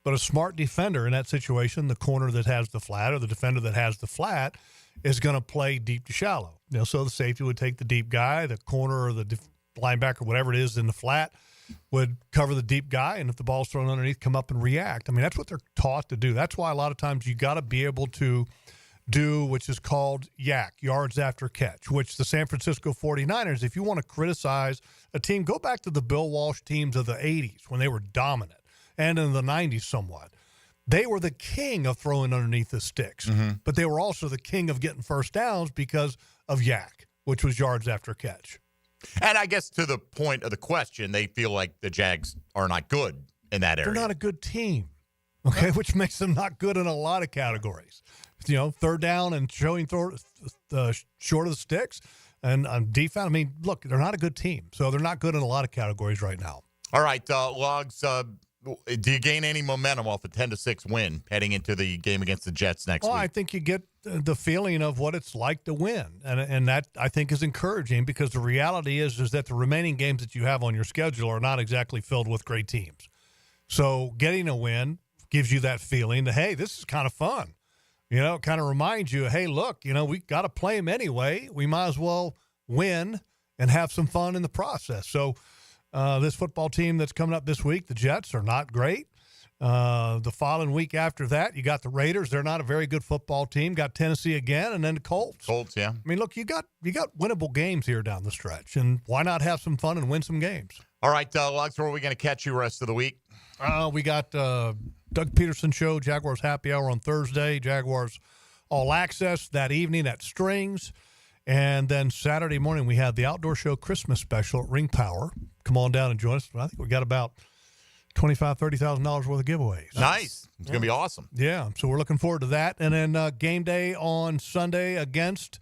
But a smart defender in that situation, the corner that has the flat or the defender that has the flat, is going to play deep to shallow. So the safety would take the deep guy, the corner or the linebacker, whatever it is in the flat, would cover the deep guy, and if the ball's thrown underneath, come up and react. I mean, that's what they're taught to do. That's why a lot of times you got to be able to do, which is called YAC, yards after catch, which the San Francisco 49ers, if you want to criticize a team, go back to the Bill Walsh teams of the 80s when they were dominant, and in the 90s somewhat. They were the king of throwing underneath the sticks, but they were also the king of getting first downs because of YAC, which was yards after catch. And I guess to the point of the question, they feel like the Jags are not good in that area. They're not a good team, okay, which makes them not good in a lot of categories. Third down and showing short of the sticks and on defense. I mean, look, they're not a good team, so they're not good in a lot of categories right now. All right, Logs, do you gain any momentum off a 10-6 win heading into the game against the Jets next week? I think you get the feeling of what it's like to win, and that I think is encouraging, because the reality is that the remaining games that you have on your schedule are not exactly filled with great teams. So getting a win gives you that feeling that, hey, this is kind of fun. It kind of reminds you, hey, look, we got to play them anyway. We might as well win and have some fun in the process. So this football team that's coming up this week, the Jets, are not great. The following week after that, you got the Raiders. They're not a very good football team. Got Tennessee again, and then the Colts. Yeah. I mean, look, you got winnable games here down the stretch, and why not have some fun and win some games? All right, Lugs, where are we going to catch you rest of the week? We got Doug Peterson Show, Jaguars Happy Hour on Thursday, Jaguars All Access that evening at Strings. And then Saturday morning, we have the Outdoor Show Christmas Special at Ring Power. Come on down and join us. I think we got about $25,000, $30,000 worth of giveaways. Nice. It's going to be awesome. Yeah, so we're looking forward to that. And then game day on Sunday against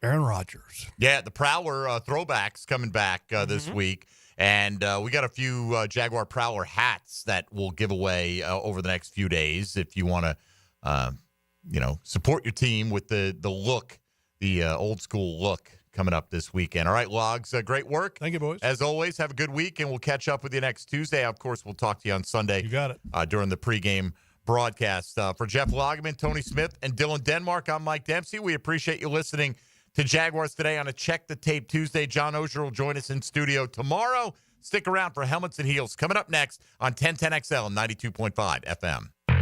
Aaron Rodgers. Yeah, the Prowler throwbacks coming back this week. And we got a few Jaguar Prowler hats that we'll give away over the next few days if you want to, support your team with the look, the old school look coming up this weekend. All right, Logs, great work. Thank you, boys. As always, have a good week, and we'll catch up with you next Tuesday. Of course, we'll talk to you on Sunday. You got it. During the pregame broadcast. For Jeff Lageman, Tony Smith, and Dylan Denmark, I'm Mike Dempsey. We appreciate you listening to Jaguars Today on a Check the Tape Tuesday. John Ogier will join us in studio tomorrow. Stick around for Helmets and Heels coming up next on 1010XL and 92.5 FM.